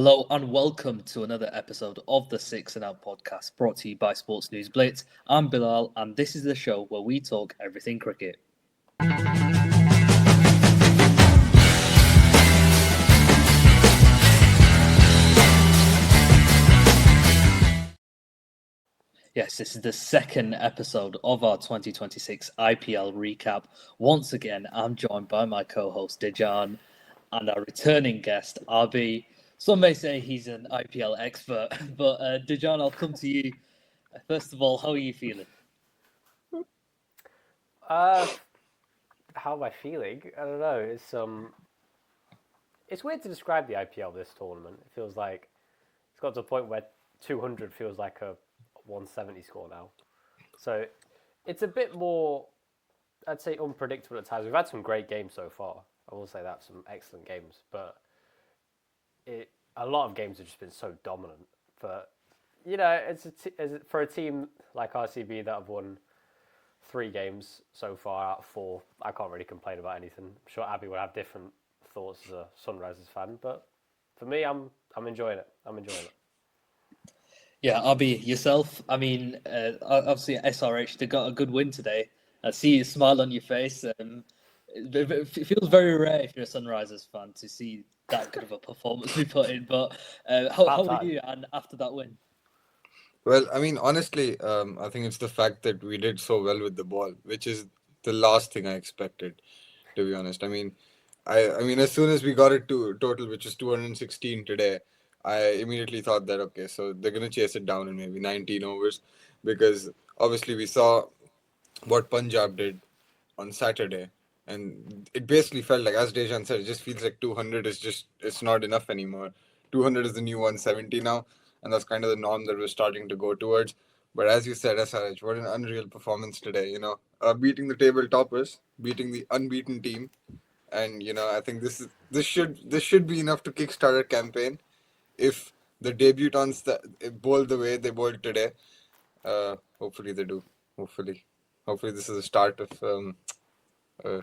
Hello and welcome to another episode of the Six and Out podcast brought to you by Sports News Blitz. I'm Bilal and this is the show where we talk everything cricket. Yes, this is the second episode of our 2026 IPL recap. Once again, I'm joined by my co-host Dejan and our returning guest Abhi. Some may say he's an IPL expert, but Dejan, I'll come to you. First of all, how are you feeling? How am I feeling? I don't know. It's weird to describe the IPL this tournament. It feels like it's got to a point where 200 feels like a 170 score now. So it's a bit more, I'd say, unpredictable at times. We've had some great games so far. I will say that, some excellent games, but a lot of games have just been so dominant. But for a team like RCB that have won 3 games so far out of 4. I can't really complain about anything. I'm sure Abby would have different thoughts as a Sunrisers fan, but for me, I'm enjoying it. I'm enjoying it. Yeah, Abhi, yourself. I mean, obviously SRH, they got a good win today. I see a smile on your face. It feels very rare if you're a Sunrisers fan to see that good of a performance we put in. But how are you? And after that win? Well, I mean, honestly, I think it's the fact that we did so well with the ball, which is the last thing I expected, to be honest. I mean, as soon as we got it to total, which is 216 today, I immediately thought that okay, so they're gonna chase it down in maybe 19 overs, because obviously we saw what Punjab did on Saturday, and it basically felt like, as Dejan said, it just feels like 200 is just it's not enough anymore. 200 is the new 170 now, and that's kind of the norm that we're starting to go towards. But as you said, SRH, what an unreal performance today! Beating the table toppers, beating the unbeaten team, and I think this should be enough to kickstart a campaign if the debutants bowl the way they bowled today. Hopefully they do. Hopefully, hopefully this is the start of a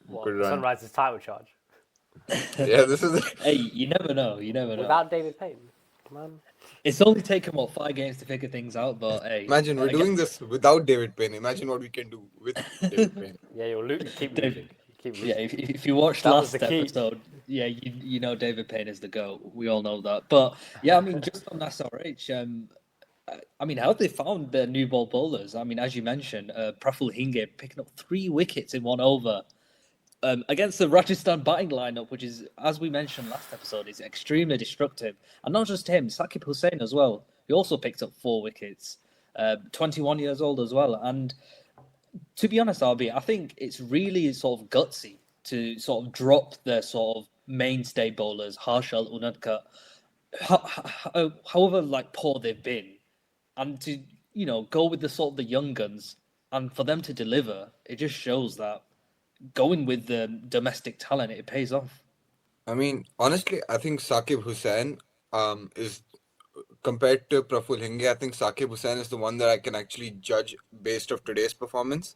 What, good the run. Sunrisers title charge? Yeah, this is. Hey, you never know. You never know. Without David Payne, man. It's only taken 5 games to figure things out, but hey, Imagine we're again, doing this without David Payne. Imagine what we can do with David Payne. Yeah, you keep Dave, losing. You keep yeah, losing. if you watched That was the last key. episode, yeah, you know David Payne is the GOAT. We all know that. But yeah, I mean, just on SRH, I mean, how have they found their new ball bowlers? I mean, as you mentioned, Praful Hinge picking up 3 wickets in 1 over against the Rajasthan batting lineup, which is, as we mentioned last episode, is extremely destructive. And not just him, Sakib Hussain as well. He also picked up 4 wickets, 21 years old as well. And to be honest, RB, I think it's really sort of gutsy to sort of drop the sort of mainstay bowlers, Harshal, Unadkat, however like poor they've been, and to go with the sort of the young guns, and for them to deliver, it just shows that going with the domestic talent, it pays off. I mean, honestly, I think Sakib Hussain is compared to Praful Hinge. I think Sakib Hussain is the one that I can actually judge based of today's performance,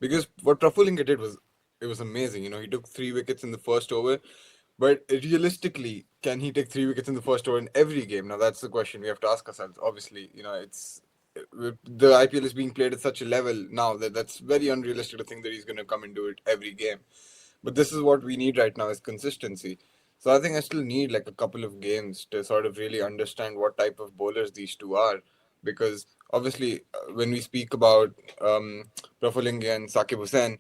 because what Praful Hinge did was it was amazing. He took 3 wickets in the first over, but realistically, can he take 3 wickets in the first over in every game? Now that's the question we have to ask ourselves. Obviously, it's the IPL is being played at such a level now that that's very unrealistic to think that he's going to come and do it every game. But this is what we need right now, is consistency. So I think I still need like a couple of games to sort of really understand what type of bowlers these two are, because obviously when we speak about Prafulinga and Sakib Hussain,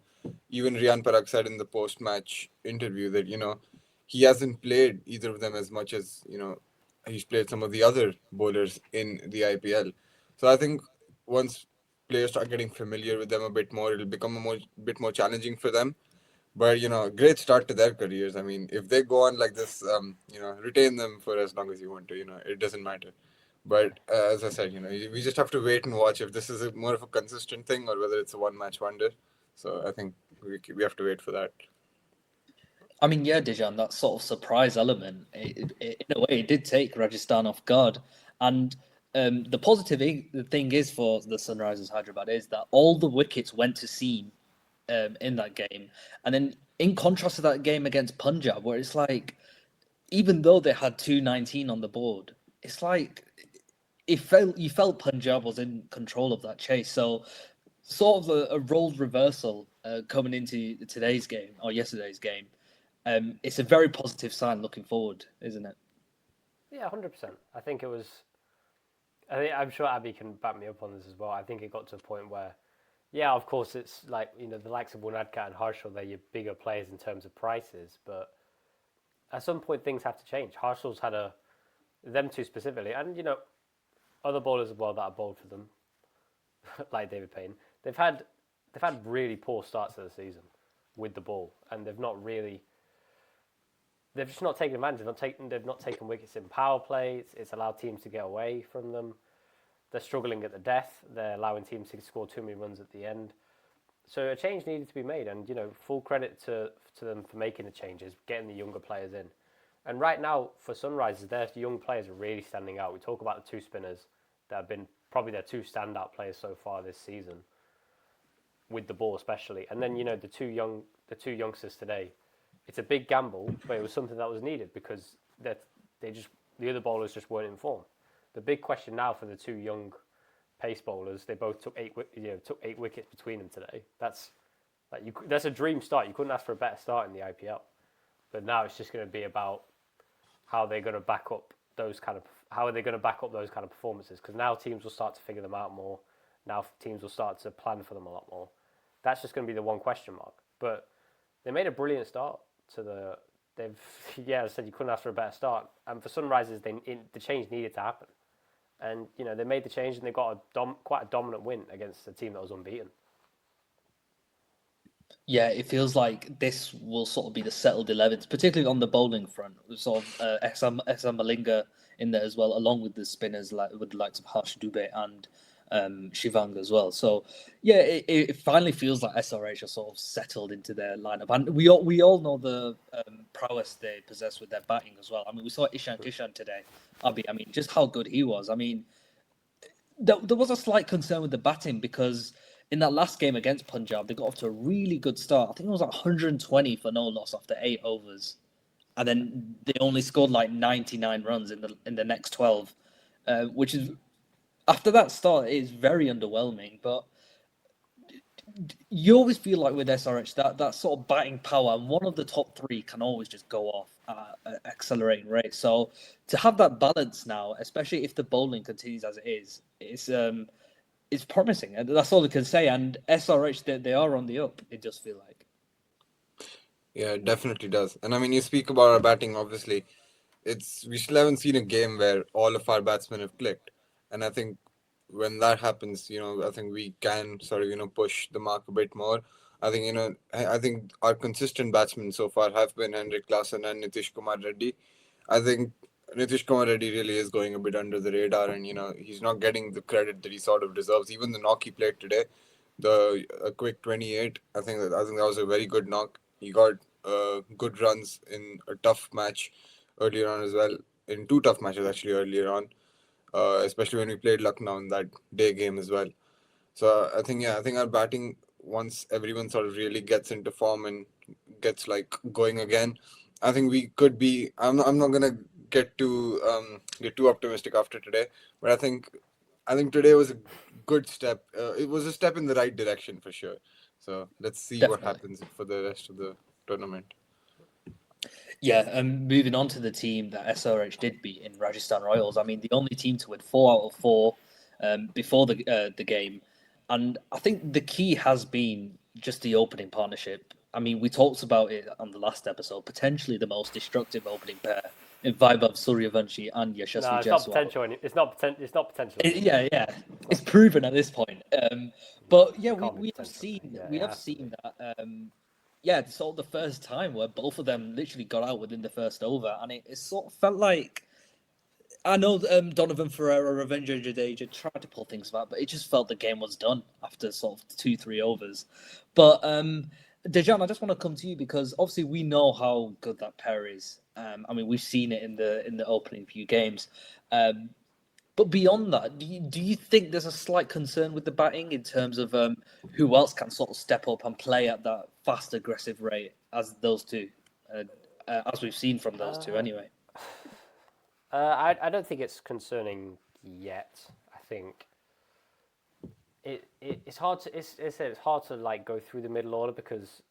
even Rian Parag said in the post-match interview that he hasn't played either of them as much as he's played some of the other bowlers in the IPL. So I think once players start getting familiar with them a bit more, it'll become bit more challenging for them. But great start to their careers. I mean, if they go on like this, retain them for as long as you want to. It doesn't matter. But as I said, we just have to wait and watch if this is more of a consistent thing or whether it's a one-match wonder. So I think we have to wait for that. I mean, yeah, Dejan, that sort of surprise element, in a way, it did take Rajasthan off guard. And the positive thing is for the Sunrisers Hyderabad is that all the wickets went to seam in that game. And then in contrast to that game against Punjab, where it's like even though they had 219 on the board, it's like you felt Punjab was in control of that chase. So sort of a roles reversal coming into today's game or yesterday's game. It's a very positive sign looking forward, isn't it? Yeah, 100%. I think it was. I'm sure Abby can back me up on this as well. I think it got to a point where, yeah, of course, it's like the likes of Winadka and Harshal, they're your bigger players in terms of prices, but at some point things have to change. Harshal's had them two specifically, and other bowlers as well that have bowled for them, like David Payne. They've had really poor starts to the season with the ball, and they've just not taken advantage. They've not taken wickets in power play. It's allowed teams to get away from them. They're struggling at the death. They're allowing teams to score too many runs at the end. So a change needed to be made, and full credit to them for making the changes, getting the younger players in. And right now, for Sunrisers, their young players are really standing out. We talk about the two spinners that have been probably their two standout players so far this season, with the ball especially. And then the two youngsters today. It's a big gamble, but it was something that was needed because the other bowlers just weren't in form. The big question now for the two young pace bowlers, they both took eight wickets between them today. That's a dream start. You couldn't ask for a better start in the IPL. But now it's just going to be about how they're going to back up those kind of performances, because now teams will start to figure them out more. Now teams will start to plan for them a lot more. That's just going to be the one question mark. But they made a brilliant start to as I said, you couldn't ask for a better start. And for Sunrisers, the change needed to happen. And they made the change, and they got quite a dominant win against a team that was unbeaten. Yeah, it feels like this will sort of be the settled 11s, particularly on the bowling front. Sort of SM Malinga in there as well, along with the spinners with the likes of Harsh Dubey and Shivang as well. So yeah, it finally feels like SRH are sort of settled into their lineup, and we all know the prowess they possess with their batting as well. I mean, we saw Ishan Kishan today, Abhi. I mean, just how good he was. I mean, there was a slight concern with the batting because in that last game against Punjab, they got off to a really good start. I think it was like 120 for no loss after 8 overs, and then they only scored like 99 runs in the next 12, which is after that start it is very underwhelming. But you always feel like with SRH that sort of batting power, and one of the top three can always just go off at an accelerating rate. So to have that balance now, especially if the bowling continues as it is, it's promising, and that's all I can say. And SRH, they are on the up. It does feel like. Yeah, it definitely does. And I mean, you speak about our batting, obviously. We still haven't seen a game where all of our batsmen have clicked. And I think when that happens, I think we can sort of, push the mark a bit more. I think, I think our consistent batsmen so far have been Henrik Larsson and Nitish Kumar Reddy. I think Nitish Kumar Reddy really is going a bit under the radar, and, he's not getting the credit that he sort of deserves. Even the knock he played today, a quick 28, I think that was a very good knock. He got good runs in a tough match earlier on as well, in two tough matches actually earlier on, especially when we played Lucknow in that day game as well. So I think our batting, once everyone sort of really gets into form and gets like going again, I think we could be. I'm not gonna get too optimistic after today, but I think today was a good step. It was a step in the right direction for sure. So let's see what Definitely. happens for the rest of the tournament. Yeah, and moving on to the team that SRH did beat in Rajasthan Royals. I mean, the only team to win 4 out of 4 before the game, and I think the key has been just the opening partnership. I mean, we talked about it on the last episode. Potentially the most destructive opening pair in Vaibhav Suryavanshi and No, Yashasvi it's not Jaiswal. potential. It's not potential. Yeah, it's proven at this point. But yeah, It can't be we have potential. seen Yeah, we it have has to be. seen that. Yeah, it's sort of the first time where both of them literally got out within the first over, and it sort of felt like I know Donovan Ferreira, Ravinder Jadeja tried to pull things back, but it just felt the game was done after sort of 2-3 overs. But Dejan, I just want to come to you because obviously we know how good that pair is. I mean, we've seen it in the opening few games. But beyond that, do you think there's a slight concern with the batting in terms of who else can sort of step up and play at that fast, aggressive rate as those two, as we've seen from those two Uh, anyway? I don't think it's concerning yet. I think it's hard to it's hard to like go through the middle order because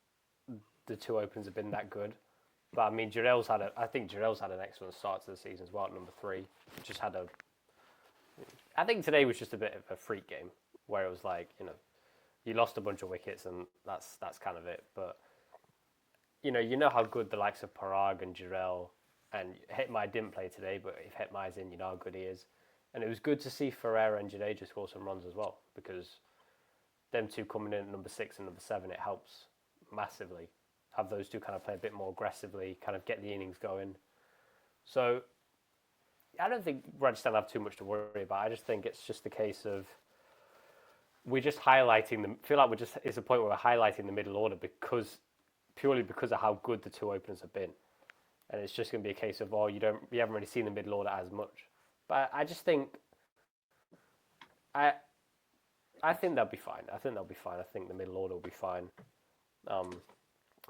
the two openers have been that good. But I mean, I think Jarrell's had an excellent start to the season as well at number 3. Just had a. I think today was just a bit of a freak game where it was like you lost a bunch of wickets and that's kind of it. But you know how good the likes of Parag and Jarrell and Hetmai didn't play today, but if Hetmai's in, you know how good he is. And it was good to see Ferreira and Jadeja score some runs as well because them two coming in at number 6 and number 7, it helps massively. Have those two kind of play a bit more aggressively, kind of get the innings going. So I don't think Rajasthan have too much to worry about. I just think it's just a case of we're just highlighting them. Feel like it's a point where we're highlighting the middle order purely because of how good the two openers have been, and it's just going to be a case of you haven't really seen the middle order as much. But I just think I think they'll be fine. I think the middle order will be fine.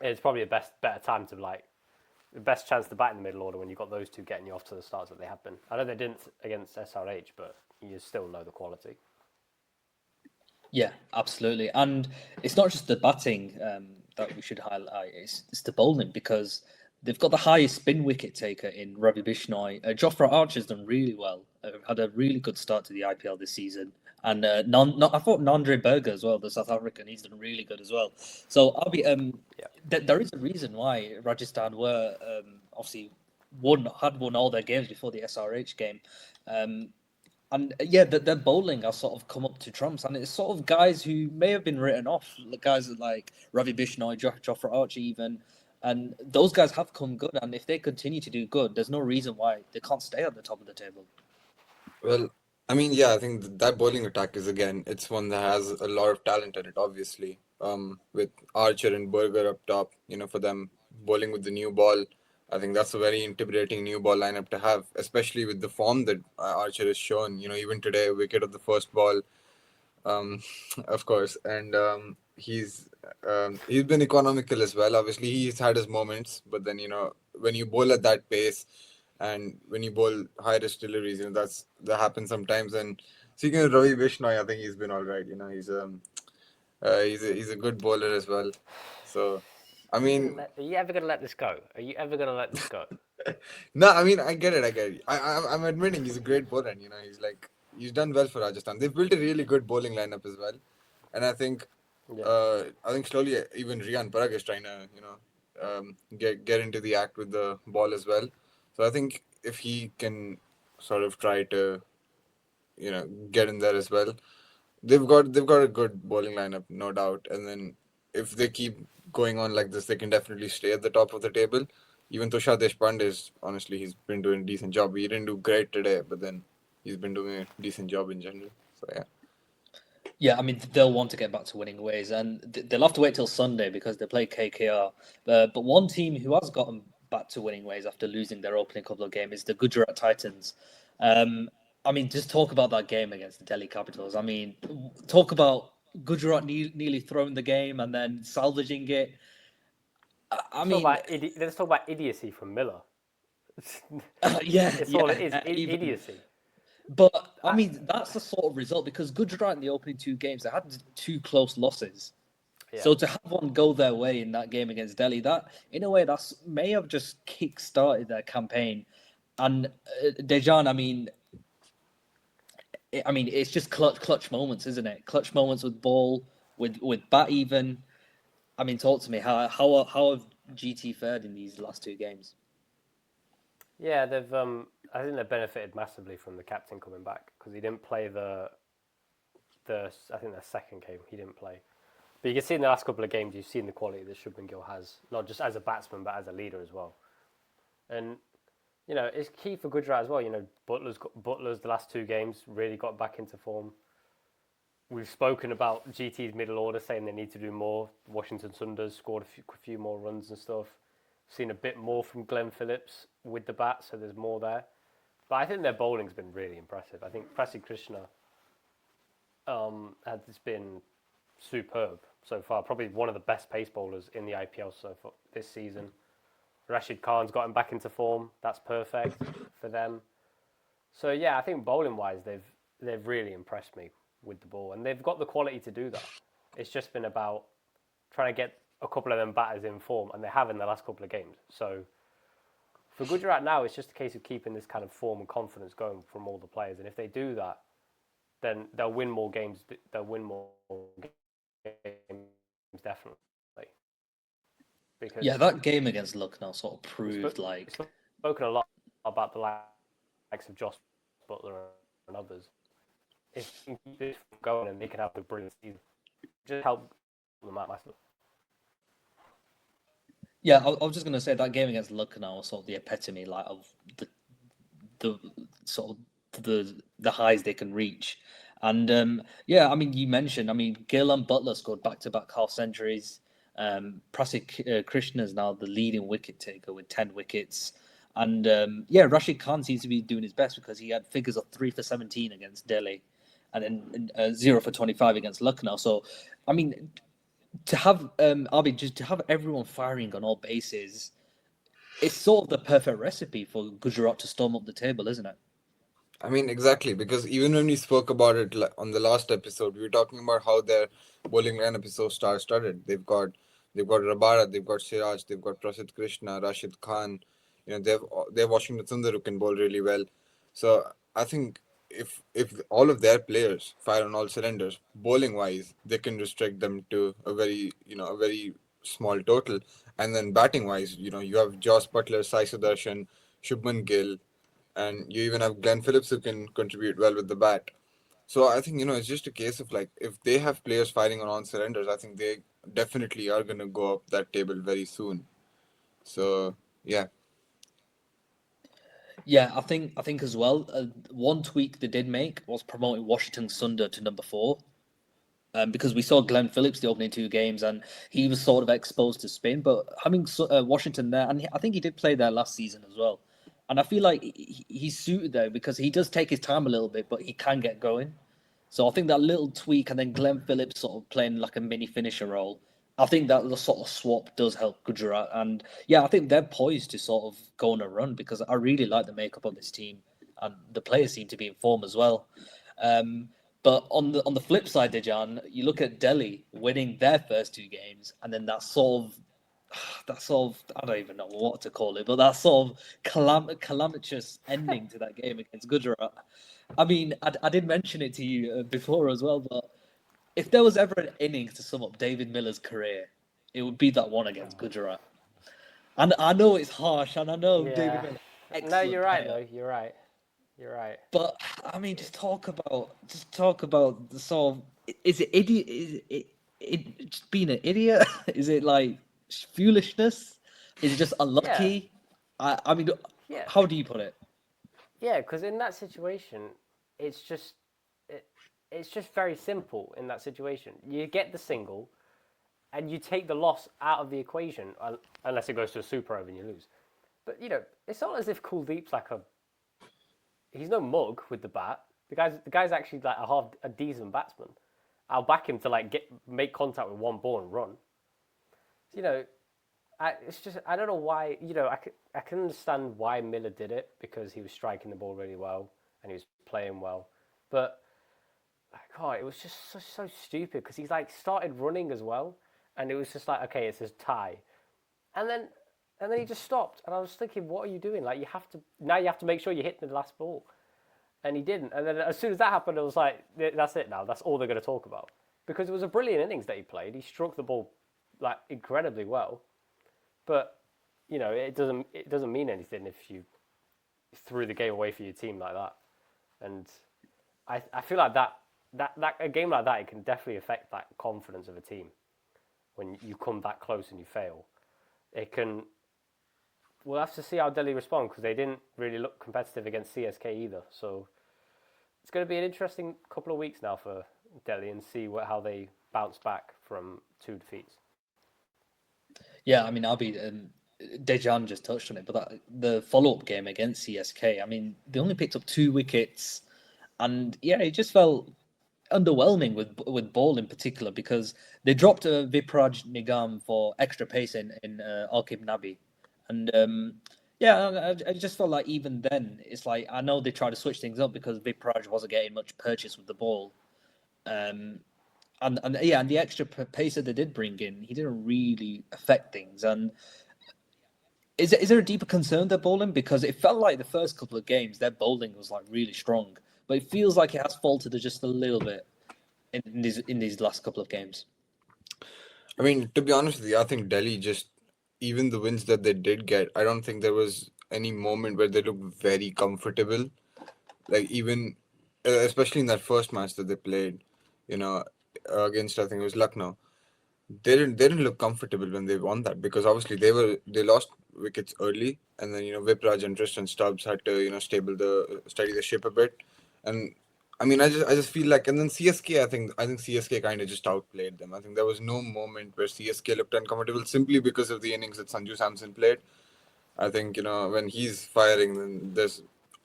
It's probably the best chance to bat in the middle order when you've got those two getting you off to the starts that they have been. I know they didn't against SRH, but you still know the quality. Yeah, absolutely. And it's not just the batting that we should highlight, it's the bowling because they've got the highest spin wicket taker in Ravi Bishnoi. Jofra Archer's done really well, had a really good start to the IPL this season. And I thought Nandre Berger as well, the South African, he's done really good as well. So there is a reason why Rajasthan were obviously had won all their games before the SRH game. And their bowling has sort of come up to trumps, and it's sort of guys who may have been written off, guys like Ravi Bishnoi, Jofra Archer even, and those guys have come good, and if they continue to do good, there's no reason why they can't stay at the top of the table. Well, I mean, yeah, I think that bowling attack it's one that has a lot of talent in it, obviously. With Archer and Berger up top, for them bowling with the new ball, I think that's a very intimidating new ball lineup to have, especially with the form that Archer has shown. Even today, wicket of the first ball, of course, and he's been economical as well. Obviously, he's had his moments, but then when you bowl at that pace, and when you bowl high risk deliveries, that happens sometimes. And speaking of Ravi Bishnoi, I think he's been all right. He's a good bowler as well. So, I mean, are you ever gonna let this go? no, I mean, I get it. I'm admitting he's a great bowler. And, he's done well for Rajasthan. They've built a really good bowling lineup as well, and I think slowly even Rian Parag is trying to get into the act with the ball as well. So I think if he can sort of try to get in there as well, they've got a good bowling lineup, no doubt. And then if they keep going on like this, they can definitely stay at the top of the table. Even Tushar Deshpande honestly, he's been doing a decent job. He didn't do great today, but then he's been doing a decent job in general. So yeah. Yeah, I mean, they'll want to get back to winning ways, and they'll have to wait till Sunday because they play KKR. But one team who has gotten back to winning ways after losing their opening couple of games is the Gujarat Titans. I mean, just talk about that game against the Delhi Capitals. I mean, talk about Gujarat nearly throwing the game and then salvaging it. Let's talk about idiocy from Miller. Idiocy. But I mean, that's the sort of result because Gujarat in the opening 2 games, they had 2 close losses. Yeah. So to have one go their way in that game against Delhi, that in a way may have just kick-started their campaign. And Dejan, I mean, it's just clutch moments, isn't it? Clutch moments with ball, with bat even. I mean, talk to me. How have GT fared in these last 2 games? Yeah, they've. I think they benefited massively from the captain coming back because he didn't play the. I think the second game he didn't play, but you can see in the last couple of games you've seen the quality that Shubman Gill has, not just as a batsman but as a leader as well, and it's key for Gujarat as well. Butler's the last 2 games really got back into form. We've spoken about GT's middle order saying they need to do more. Washington Sunders scored a few more runs and stuff. Seen a bit more from Glenn Phillips with the bat, so there's more there. But I think their bowling's been really impressive. I think Prasidh Krishna has been superb so far. Probably one of the best pace bowlers in the IPL so far this season. Rashid Khan's got him back into form. That's perfect for them. So yeah, I think bowling wise, they've really impressed me with the ball, and they've got the quality to do that. It's just been about trying to get a couple of them batters in form, and they have in the last couple of games. So for Gujarat now, it's just a case of keeping this kind of form and confidence going from all the players, and if they do that, then they'll win more games. They'll win more games definitely. Because Yeah, that game against Lucknow sort of we've proved like spoken a lot about the likes of Josh Butler and others. If they can keep this going and they can have a brilliant season, just help them out massively. yeah. I was just gonna say that game against Lucknow was sort of the epitome like of the sort of the highs they can reach. And yeah, I mean, you mentioned, I mean, Gill and Butler scored back-to-back half centuries. Prasik Krishna is now the leading wicket taker with 10 wickets. And yeah, Rashid Khan seems to be doing his best because he had figures of 3 for 17 against Delhi and then 0 for 25 against Lucknow. So, I mean, to have Abhi, just to have everyone firing on all bases, it's sort of the perfect recipe for Gujarat to storm up the table, isn't it? I mean, exactly, because even when we spoke about it on the last episode, we were talking about how their bowling lineup is so star-studded. They've got Rabada, they've got Siraj, they've got Prasidh Krishna, Rashid Khan. They've Washington Sundar who can bowl really well. So I think if all of their players fire on all cylinders, bowling wise, they can restrict them to a very small total. And then batting wise, you have Joss Butler, Sai Sudarshan, Shubman Gill, and you even have Glenn Phillips who can contribute well with the bat. So I think it's just a case of like if they have players firing on all cylinders, I think they definitely are gonna go up that table very soon. So yeah, Yeah, I think as well. One tweak they did make was promoting Washington Sundar to number four, because we saw Glenn Phillips the opening two games, and he was sort of exposed to spin. But having Washington there, and I think he did play there last season as well, and I feel like he's suited there because he does take his time a little bit, but he can get going. So I think that little tweak, and then Glenn Phillips sort of playing like a mini finisher role. I think that the sort of swap does help Gujarat, and yeah, I think they're poised to sort of go on a run because I really like the makeup of this team, and the players seem to be in form as well. Um, but on the flip side, Dejan, you look at Delhi winning their first two games, and then that sort of I don't even know what to call it, but that sort of calamitous ending to that game against Gujarat. I mean, I did mention it to you before as well, but if there was ever an innings to sum up David Miller's career, it would be that one against Gujarat. And I know it's harsh, and I know David Yeah. Miller, No, you're excellent right player. though. You're right. You're right. But I mean, just talk about the sort of is it idiot? Is it just being an idiot? Is it like foolishness? Is it just Yeah. unlucky? I mean, Yeah. how do you put it? Yeah. Because in that situation, it's just it, it's just very simple. In that situation, you get the single, and you take the loss out of the equation, unless it goes to a super over and you lose. But it's not as if Kuldeep's like he's no mug with the bat. The guy's actually like a decent batsman. I'll back him to like make contact with one ball and run. You know, it's just I don't know why. I can understand why Miller did it because he was striking the ball really well and he was playing well, but God, it was just so stupid because he's like started running as well, and it was just like okay, it's a tie, and then he just stopped, and I was thinking, what are you doing? Like you have to make sure you hit the last ball, and he didn't. And then as soon as that happened, it was like that's it now. That's all they're going to talk about because it was a brilliant innings that he played. He struck the ball like incredibly well, but it doesn't mean anything if you threw the game away for your team like that. And I feel like that a game like that it can definitely affect that confidence of a team when you come that close and you fail. It can. We'll have to see how Delhi respond because they didn't really look competitive against CSK either. So it's going to be an interesting couple of weeks now for Delhi and see how they bounce back from two defeats. Yeah, I mean, Dejan just touched on it, but the follow-up game against CSK, I mean, they only picked up 2 wickets, and yeah, it just felt underwhelming with ball in particular because they dropped Vipraj Nigam for extra pace in Alkib Nabi, and Yeah, I just felt like even then, it's like I know they tried to switch things up because Vipraj wasn't getting much purchase with the ball, um, and yeah, and the extra pacer they did bring in, he didn't really affect things. And is there a deeper concern they're bowling? Because it felt like the first couple of games their bowling was like really strong, but it feels like it has faltered just a little bit in these last couple of games. I mean, to be honest with you, I think Delhi just, even the wins that they did get, I don't think there was any moment where they looked very comfortable. Like even, especially in that first match that they played, you know, against, I think it was Lucknow. They didn't look comfortable when they won that, because obviously they lost wickets early, and then Vipraj and Tristan Stubbs had to steady the ship a bit. And I mean, I just feel like, and then CSK, I think CSK kind of just outplayed them. I think there was no moment where CSK looked uncomfortable simply because of the innings that Sanju Samson played. I think when he's firing, then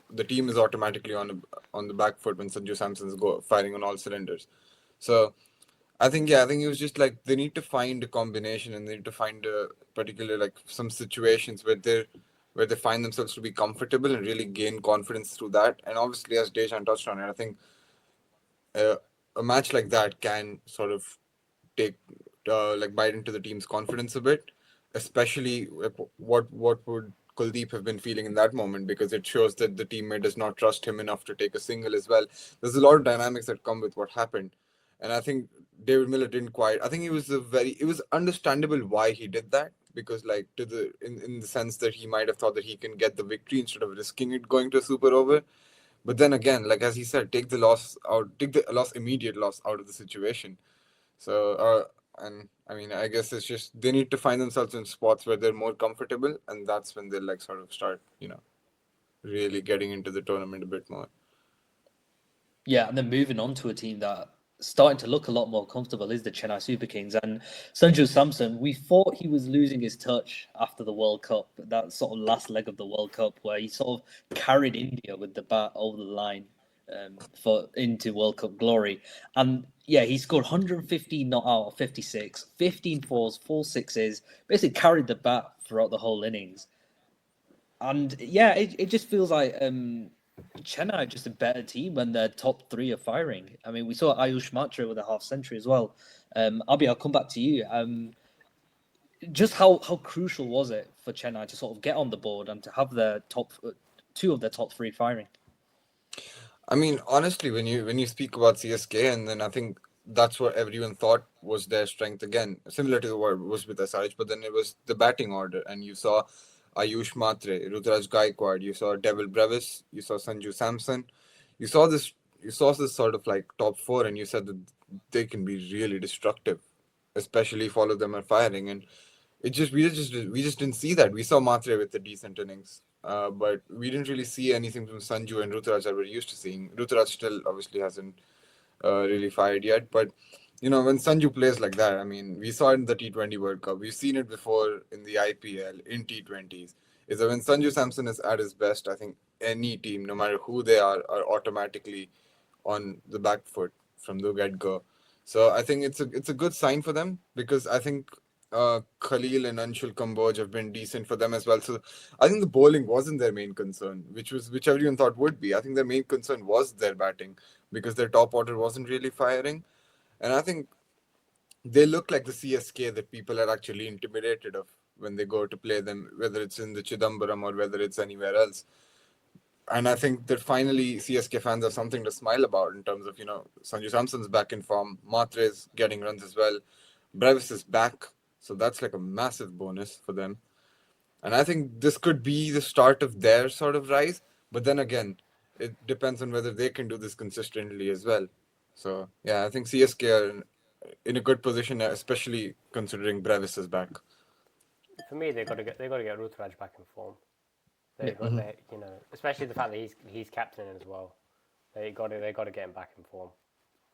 the team is automatically on the back foot when Sanju Samson's firing on all cylinders. So I think it was just like they need to find a combination, and they need to find a particular, like, some situations where they find themselves to be comfortable and really gain confidence through that. And obviously, as Dejan touched on it, I think uh, a match like that can sort of take like bite into the team's confidence a bit, especially what would Kuldeep have been feeling in that moment, because it shows that the teammate does not trust him enough to take a single as well. There's a lot of dynamics that come with what happened, and I think David Miller didn't quite. I think it was understandable why he did that, because, like, in the sense that he might have thought that he can get the victory instead of risking it going to a super over. But then again, like as he said, take the immediate loss out of the situation. So, and I mean, I guess it's just they need to find themselves in spots where they're more comfortable, and that's when they'll, like, sort of start, really getting into the tournament a bit more. Yeah, and then moving on to a team that starting to look a lot more comfortable is the Chennai Super Kings. And Sanju Samson, we thought he was losing his touch after the World Cup, that sort of last leg of the World Cup, where he sort of carried India with the bat over the line for into World Cup glory. And yeah, he scored 115 not out of 56, 15 fours, 4 sixes, basically carried the bat throughout the whole innings. And yeah, it just feels like Chennai are just a better team when their top three are firing. I mean, we saw Ayush Matra with a half century as well. Abhi, I'll come back to you. Just how crucial was it for Chennai to sort of get on the board and to have their top two of their top three firing? I mean, honestly, when you speak about CSK, and then I think that's what everyone thought was their strength again, similar to what was with SRH, but then it was the batting order, and you saw Ayush Matre, Rutraj Gaikwad, you saw Devil Brevis, you saw Sanju Samson, you saw this, you saw this sort of like top four, and you said that they can be really destructive, especially if all of them are firing. And we just didn't see that. We saw Matre with the decent innings, but we didn't really see anything from Sanju and Ruturaj that we're used to seeing. Ruturaj still obviously hasn't really fired yet, but when Sanju plays like that, I mean, we saw it in the T20 World Cup. We've seen it before in the IPL, in T20s. Is that when Sanju Samson is at his best, I think any team, no matter who they are automatically on the back foot from the get go. So I think it's a good sign for them, because I think Khalil and Anshul Kamboj have been decent for them as well. So I think the bowling wasn't their main concern, which everyone thought would be. I think their main concern was their batting, because their top order wasn't really firing, and I think they look like the CSK that people are actually intimidated of when they go to play them, whether it's in the Chidambaram or whether it's anywhere else. And I think that finally CSK fans have something to smile about in terms of, Sanju Samson's back in form, Matre is getting runs as well, Brevis is back, so that's like a massive bonus for them. And I think this could be the start of their sort of rise, but then again, it depends on whether they can do this consistently as well. So yeah, I think CSK are in a good position, especially considering Brevis is back. For me, they got to get Rutraj back in form. They Yeah. got they especially the fact that he's captaining as well. They got to get him back in form.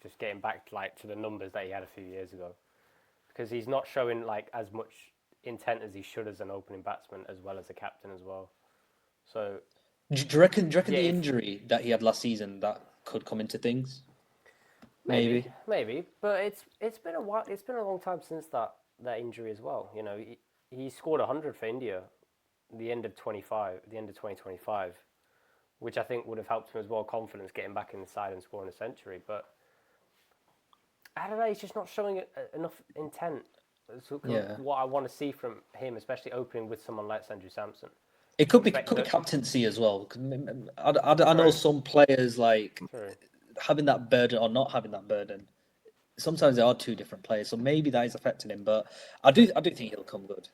Just getting back to the numbers that he had a few years ago, because he's not showing like as much intent as he should as an opening batsman as well as a captain as well. So Do you reckon yeah, the if injury that he had last season that could come into things? maybe Maybe. maybe, but it's been a while. It's been a long time since that injury as well. He scored 100 for India the end of 2025, which I think would have helped him as well, confidence getting back in the side and scoring a century. But I don't know, he's just not showing enough intent. Yeah. What I want to see from him, especially opening with someone like Sanju Samson. It could be captaincy as well. I know True. some players like True. having that burden or not having that burden. Sometimes they are two different players, so maybe that is affecting him. But I do think he'll come good.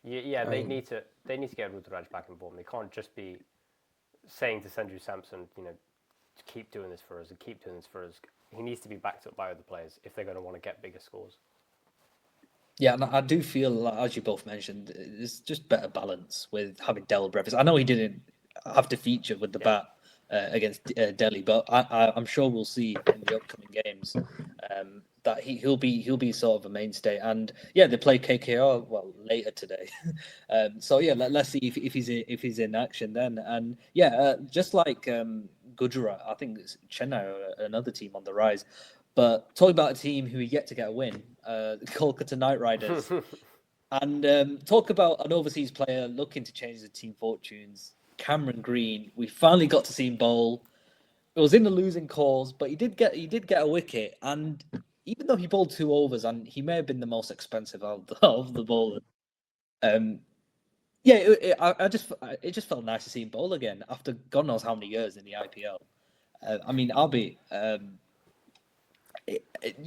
Yeah, I they mean, need to get Rudraj back in form. They can't just be saying to Sanju Samson, to keep doing this for us and keep doing this for us. He needs to be backed up by other players if they're going to want to get bigger scores. Yeah, and I do feel like, as you both mentioned, it's just better balance with having Del Brevis. I know he didn't have to feature with the bat against Delhi, but I'm sure we'll see in the upcoming games that he'll be sort of a mainstay. And yeah, they play KKR later today, so yeah, let's see if he's in action then. And yeah, just like Gujarat, I think Chennai are another team on the rise. But talking about a team who are yet to get a win, Kolkata Knight Riders, and talk about an overseas player looking to change the team fortunes. Cameron Green, we finally got to see him bowl. It was in the losing cause, but he did get a wicket. And even though he bowled 2 overs, and he may have been the most expensive of the bowlers, yeah, it just felt nice to see him bowl again after God knows how many years in the IPL. I mean, Abhi,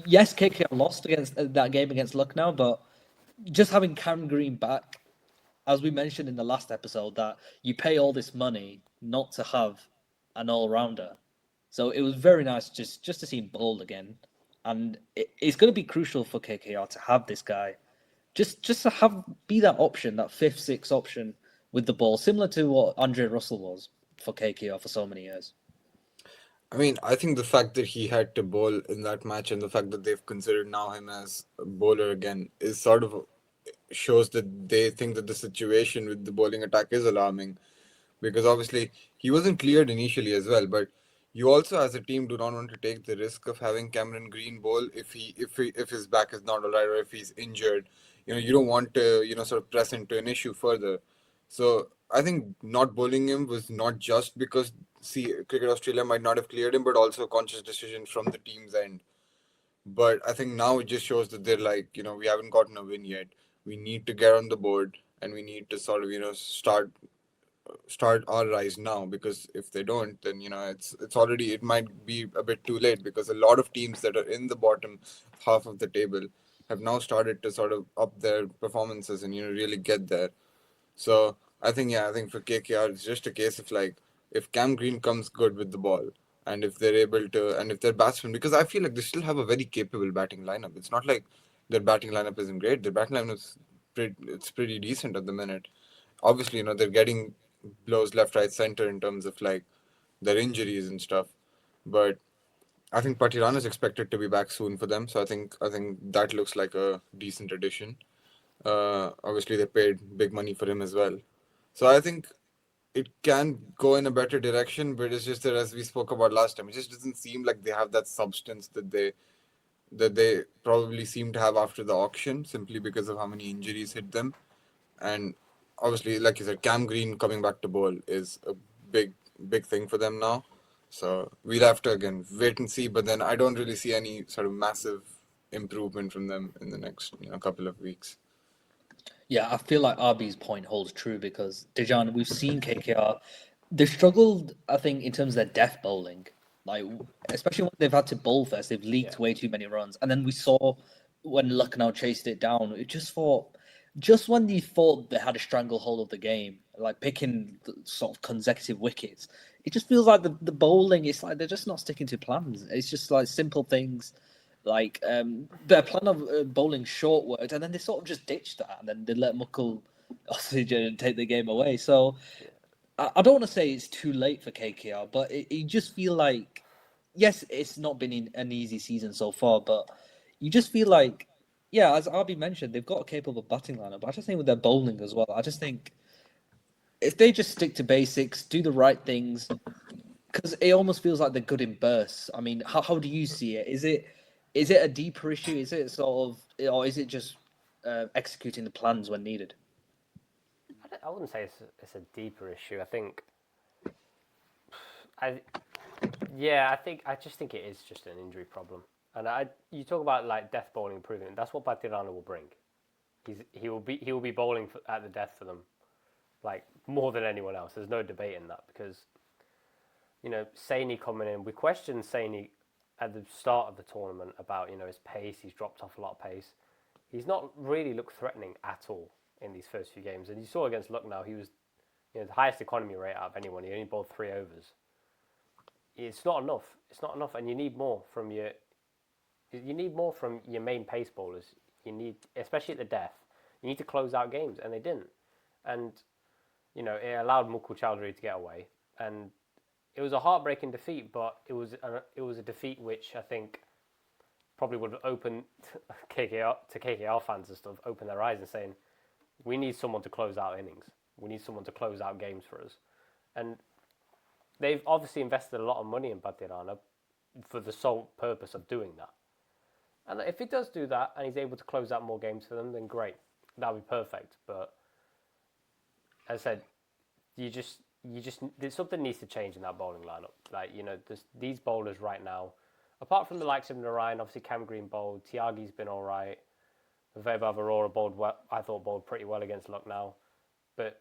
yes, KKR lost against that game against Lucknow, but just having Cam Green back, as we mentioned in the last episode, that you pay all this money not to have an all-rounder. So it was very nice just to see him bowled again, and it's going to be crucial for KKR to have this guy, just to be that option, that fifth, sixth option with the ball, similar to what Andre Russell was for KKR for so many years. I mean, I think the fact that he had to bowl in that match and the fact that they've considered now him as a bowler again is sort of shows that they think that the situation with the bowling attack is alarming, because obviously he wasn't cleared initially as well. But you also, as a team, do not want to take the risk of having Cameron Green bowl if his back is not alright or if he's injured. You don't want to sort of press into an issue further. So I think not bowling him was not just because Cricket Australia might not have cleared him, but also a conscious decision from the team's end. But I think now it just shows that they're like, we haven't gotten a win yet. We need to get on the board and we need to sort of, start our rise now, because if they don't, then it's already, it might be a bit too late, because a lot of teams that are in the bottom half of the table have now started to sort of up their performances and really get there. So I think for KKR it's just a case of like, if Cam Green comes good with the ball, and if they're able to, and if they're batsmen, because I feel like they still have a very capable batting lineup. It's not like their batting lineup isn't great. Their batting lineup is pretty decent at the minute. Obviously, they're getting blows left, right, center in terms of like their injuries and stuff. But I think Patiran is expected to be back soon for them, so I think that looks like a decent addition. Obviously, they paid big money for him as well. So I think it can go in a better direction, but it's just that, as we spoke about last time, it just doesn't seem like they have that substance that they probably seem to have after the auction, simply because of how many injuries hit them. And obviously, like you said, Cam Green coming back to bowl is a big thing for them now. So we'll have to again wait and see. But then I don't really see any sort of massive improvement from them in the next couple of weeks. Yeah, I feel like RB's point holds true because Dejan, we've seen KKR. They've struggled, I think, in terms of their death bowling. Like, especially when they've had to bowl first, they've leaked way too many runs. And then we saw when Lucknow chased it down, just when you thought they had a stranglehold of the game, like picking sort of consecutive wickets, it just feels like the bowling, it's like they're just not sticking to plans. It's just like simple things like their plan of bowling short worked, and then they sort of just ditched that, and then they let Muckle Oxygen take the game away. So I don't want to say it's too late for KKR, but you just feel like, yes, it's not been an easy season so far, but you just feel like, yeah, as RB mentioned, they've got a capable batting lineup. But I just think with their bowling as well, I just think if they just stick to basics, do the right things, because it almost feels like they're good in bursts. I mean, how do you see it? Is it a deeper issue? Is it sort of, or is it just executing the plans when needed? I wouldn't say it's a deeper issue. I I just think it is just an injury problem. And you talk about like death bowling improving. That's what Batirana will bring. He will be bowling at the death for them, like more than anyone else. There's no debate in that because, Saini coming in. We questioned Saini at the start of the tournament about his pace. He's dropped off a lot of pace. He's not really looked threatening at all in these first few games. And you saw against Lucknow, he was the highest economy rate out of anyone. He only bowled 3 overs. It's not enough. It's not enough, and you need more from your main pace bowlers. You need, especially at the death, you need to close out games, and they didn't. And it allowed Mukul Chowdhury to get away, and it was a heartbreaking defeat. But it was a defeat which I think probably would have opened KKR fans and stuff, open their eyes and saying, we need someone to close out innings. We need someone to close out games for us, and they've obviously invested a lot of money in Batirana for the sole purpose of doing that. And if he does do that and he's able to close out more games for them, then great. That would be perfect. But as I said, something needs to change in that bowling lineup. Like, these bowlers right now, apart from the likes of Narayan, obviously Cam Green bowled, Tiagi's been all right. Vaibhav Arora bowled well, I thought bowled pretty well against Lucknow. But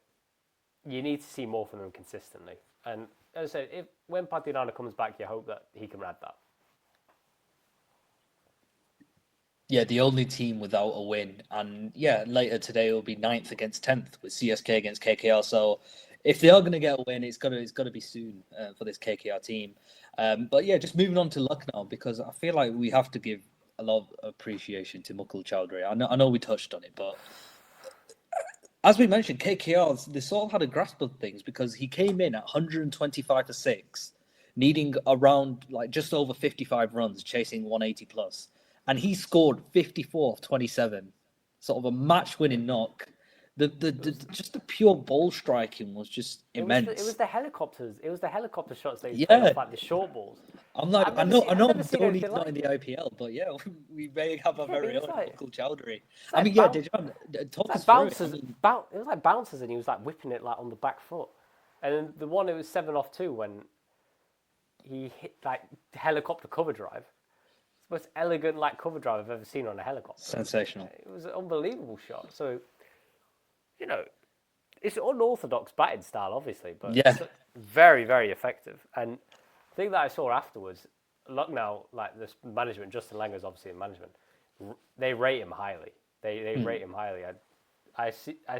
you need to see more from them consistently. And as I said, when Patirana comes back, you hope that he can add that. Yeah, the only team without a win. And yeah, later today it will be 9th against 10th with CSK against KKR. So if they are going to get a win, it's got to be soon for this KKR team. But yeah, just moving on to Lucknow, because I feel like we have to give a lot of appreciation to Mukul Chowdhury. I know we touched on it, but as we mentioned, KKR, they sort of had a grasp of things because he came in at 125 for 6, needing around like just over 55 runs, chasing 180 plus. And he scored 54 of 27, sort of a match-winning knock. Just the pure ball striking was just immense. It was the helicopters. It was the helicopter shots they Yeah. played off, like the short balls. I'm like, I know Dhoni's not like in the IPL, but yeah, we may have a very own like, Mukul Chowdhury. Like Dejan, talk us through it. It was like bouncers, and he was like whipping it like on the back foot. And then the one, it was 7 off 2 when he hit like helicopter cover drive. It's the most elegant like cover drive I've ever seen on a helicopter. Sensational. It was an unbelievable shot. So, it's unorthodox batting style, obviously, but yeah, very, very effective. And the thing that I saw afterwards, Lucknow, like this management, Justin Langer's obviously in management, they rate him highly. They rate him highly. I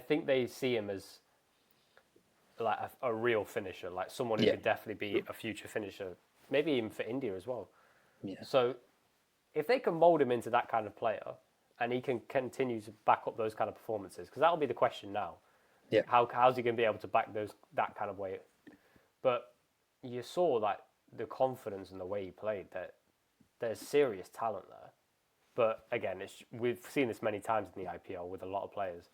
think they see him as like a real finisher, like someone who could definitely be a future finisher, maybe even for India as well. Yeah. So if they can mould him into that kind of player, and he can continue to back up those kind of performances, because that'll be the question now. Yeah. How's he going to be able to back that kind of way? But you saw like the confidence and the way he played, that there's serious talent there. But again, we've seen this many times in the IPL with a lot of players.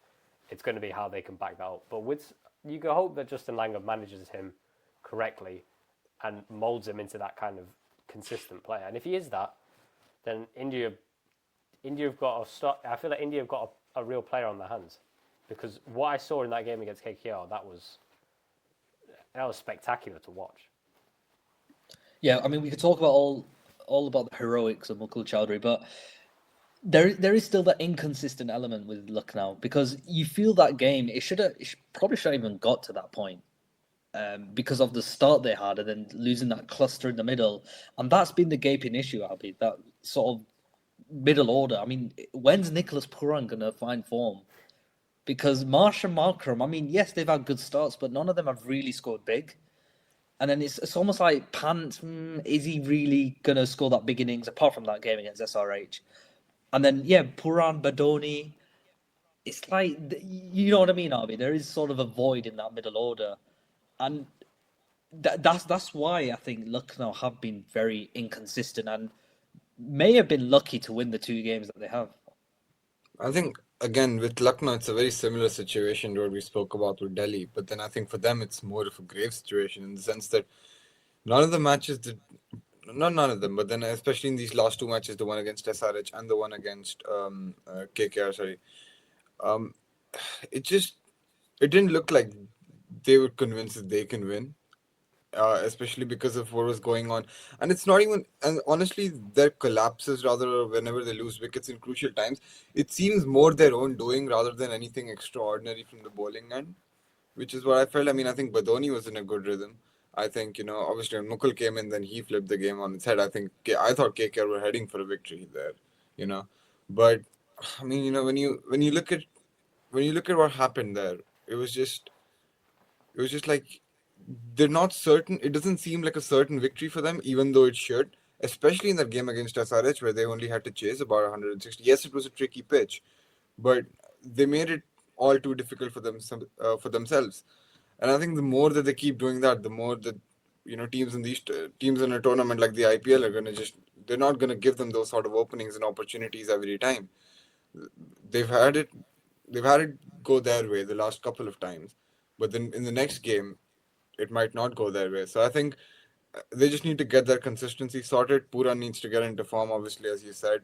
It's going to be how they can back that up. But you can hope that Justin Langer manages him correctly and molds him into that kind of consistent player. And if he is that, then India have got a start. I feel like India have got a real player on their hands, because what I saw in that game against KKR, that was spectacular to watch. Yeah, I mean, we could talk about all about the heroics of Mukul Chowdhury, but there is still that inconsistent element with Lucknow, because you feel that game, it probably shouldn't even got to that point, because of the start they had and then losing that cluster in the middle, and that's been the gaping issue, Abhi, that sort of middle order. I mean, when's Nicholas Puran going to find form? Because Marsh and Markram, I mean, yes, they've had good starts, but none of them have really scored big. And then it's almost like Pant, is he really going to score that big innings apart from that game against SRH? And then, yeah, Puran, Badoni, it's like, you know what I mean, Abhi? There is sort of a void in that middle order. And that's why I think Lucknow have been very inconsistent and may have been lucky to win the 2 games that they have. I think, again, with Lucknow, it's a very similar situation to what we spoke about with Delhi. But then I think for them, it's more of a grave situation in the sense that none of the matches, not none of them, but then especially in these last 2 matches, the one against SRH and the one against KKR, sorry, it just, it didn't look like they were convinced that they can win, especially because of what was going on. And it's not even, and honestly, their collapses rather whenever they lose wickets in crucial times, it seems more their own doing rather than anything extraordinary from the bowling end, which is what I felt. I mean, I think Badoni was in a good rhythm. I think, obviously when Mukul came in, then he flipped the game on its head. I thought KKR were heading for a victory there, you know. But I mean, when you look at what happened there, it was just it was just like they're not certain. It doesn't seem like a certain victory for them, even though it should. Especially in that game against SRH, where they only had to chase about 160. Yes, it was a tricky pitch, but they made it all too difficult for themselves. And I think the more that they keep doing that, the more that teams in teams in a tournament like the IPL are gonna just they're not gonna give them those sort of openings and opportunities every time. They've had it they've had it go their way the last couple of times, but then in the next game it might not go their way. So I think they just need to get their consistency sorted. Pura needs to get into form, obviously, as you said.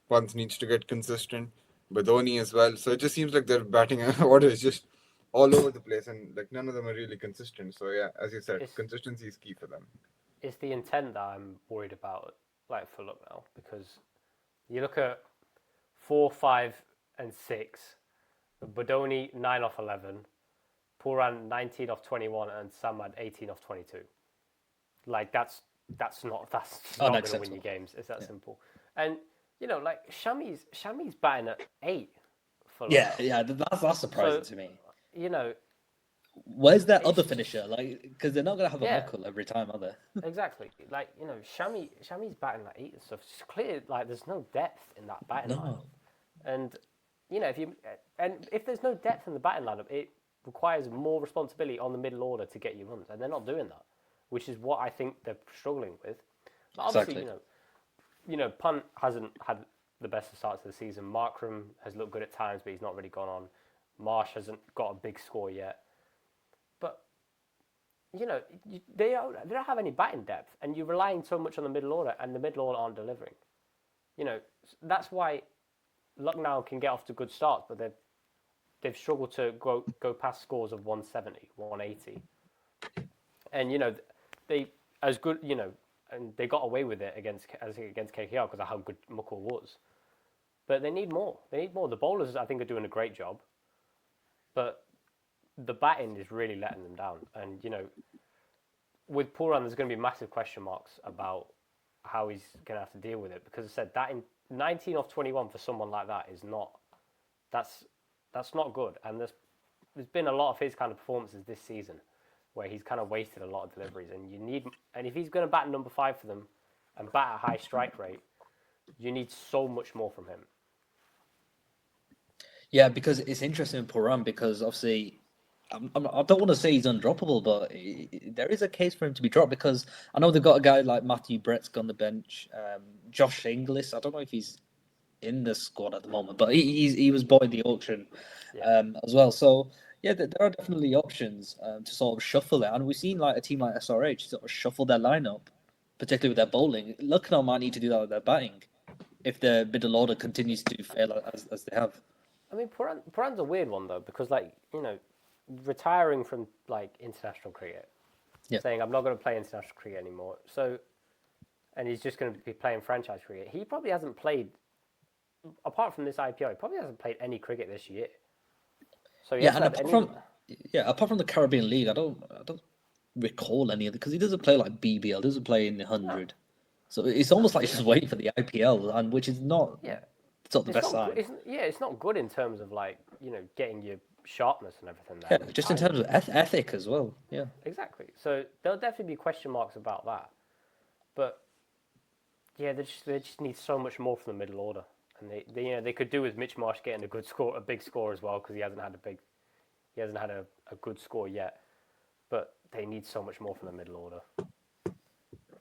Pant needs to get consistent. Badoni as well. So it just seems like their batting order is just all over the place, and like none of them are really consistent. So yeah, as you said, It's consistency is key for them. it's the intent that I'm worried about, like for look now, because you look at 4, 5, and 6. Bodoni 9 off 11, Puran 19 off 21, and Samad 18 off 22. Like that's not going to win you Unacceptable. games. It's that Yeah. simple. And like Shami's batting at 8 for look Yeah, now. yeah, that's surprising So to me. you know Where's their other it's just finisher? Like, because they're not gonna have a yeah, muckle every time, are they? exactly. Like Shami's batting at 8 and stuff. It's clear like there's no depth in that batting No. lineup. And if there's no depth in the batting lineup, it requires more responsibility on the middle order to get you runs, and they're not doing that, which is what I think they're struggling with. But obviously, Exactly. Punt hasn't had the best of starts of the season. Markram has looked good at times, but he's not really gone on. Marsh hasn't got a big score yet, but they don't have any batting depth, and you're relying so much on the middle order, and the middle order aren't delivering. That's why Lucknow can get off to good starts, but they've struggled to go past scores of 170, 180. And they as good, and they got away with it against KKR because of how good Mukul was. But they need more. They need more. The bowlers, I think, are doing a great job, but the batting is really letting them down. And with Puran, there's going to be massive question marks about how he's going to have to deal with it, because I said that in 19 off 21 for someone like that is not that's not good. And there's been a lot of his kind of performances this season where he's kind of wasted a lot of deliveries, and if he's going to bat number 5 for them and bat at a high strike rate, you need so much more from him. Yeah, because it's interesting in Puran because obviously I don't want to say he's undroppable, but there is a case for him to be dropped because I know they've got a guy like Matthew Brett's on the bench, Josh Inglis. I don't know if he's in the squad at the moment, but he was bought in the auction Yeah. as well. So yeah, there are definitely options to sort of shuffle it, and we've seen like a team like SRH sort of shuffle their lineup, particularly with their bowling. Lucknow might need to do that with their batting if the middle order continues to fail as they have. I mean, Puran's a weird one though, because retiring from like international cricket, Yeah. saying I'm not going to play international cricket anymore. So, and he's just going to be playing franchise cricket. He probably hasn't played, apart from this IPL, he probably hasn't played any cricket this year. So he Yeah, hasn't and had any. apart from the Caribbean League, I don't recall any of it because he doesn't play like BBL, doesn't play in the No, 100. So it's almost like he's just waiting for the IPL, and which is not yeah, sort of the it's best not. sign. It's not good in terms of like getting your sharpness and everything there. Yeah, And your just in timing. terms of ethic as well. Yeah, Exactly. So there'll definitely be question marks about that. But yeah, they just need so much more from the middle order, and they could do with Mitch Marsh getting a big score as well, because he hasn't had a good score yet. But they need so much more from the middle order.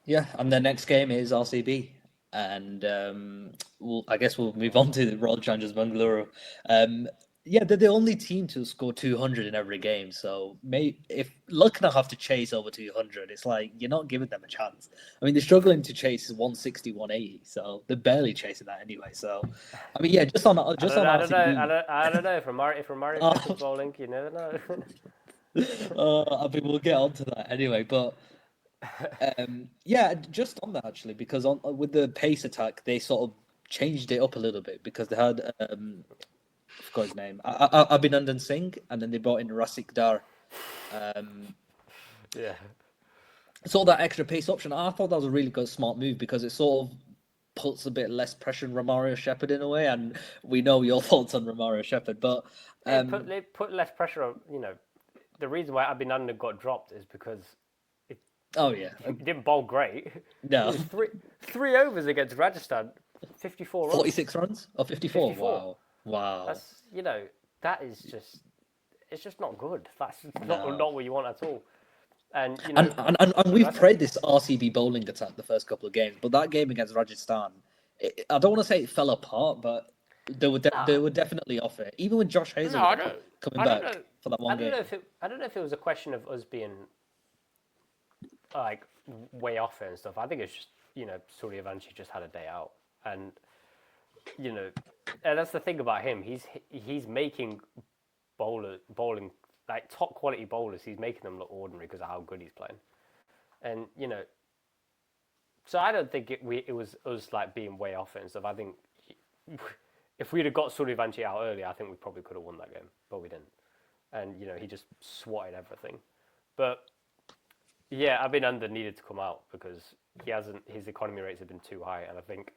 yeah. And the next game is RCB, and I guess we'll move on to the Royal Challengers Bengaluru. Um, Yeah, they're the only team to score 200 in every game. So if Lucknow have to chase over 200, it's like you're not giving them a chance. I mean, they're struggling to chase 160, 180, so they're barely chasing that anyway. So, I mean, yeah, just on I don't know. RCB. I don't know. If Romario Oh, Shepard's bowling, you never know. I mean, we'll get onto that anyway. But yeah, just on that actually, because on with the pace attack, they sort of changed it up a little bit because they had I forgot his name, Abhinandan Singh, and then they brought in Rasik Dar. Yeah. Sort of that extra pace option. I thought that was a really good, smart move because it sort of puts a bit less pressure on Romario Shepherd in a way, and we know your thoughts on Romario Shepherd, but They put less pressure on. The reason why Abhinandan got dropped is because oh yeah, he didn't bowl great. no, It was three overs against Rajasthan, 54 runs. 46 runs or 54. 54. Wow. That's that is just it's just not good. That's No. not what you want at all. And And we've prayed this RCB bowling attack the first couple of games, but that game against Rajasthan, I don't want to say it fell apart, but they were definitely off it. Even with Josh Hazel coming back for that one game. I don't know if it was a question of us being like way off it and stuff. I think it's just Suryavanshi just had a day out, and and that's the thing about him. He's making bowling like top quality bowlers. He's making them look ordinary because of how good he's playing, and so I don't think it was us like being way off it and stuff. I think if we'd have got Suryavanshi out earlier, I think we probably could have won that game, but we didn't. And he just swatted everything. But yeah, Abhinandan needed to come out because his economy rates have been too high, and I think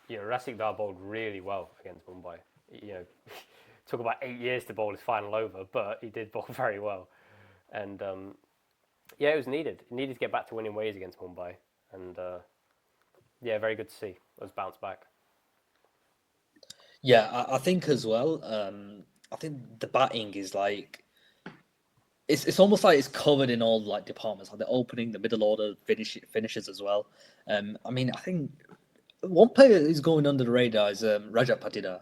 Rasik Dar bowled really well against Mumbai. Took about 8 years to bowl his final over, but he did bowl very well. And it was needed. He needed to get back to winning ways against Mumbai, and very good to see us bounce back. Yeah, I think as well. I think the batting is like it's almost like it's covered in all like departments, like the opening, the middle order, finishes as well. I mean, I think one player who's going under the radar is Rajat Patidar.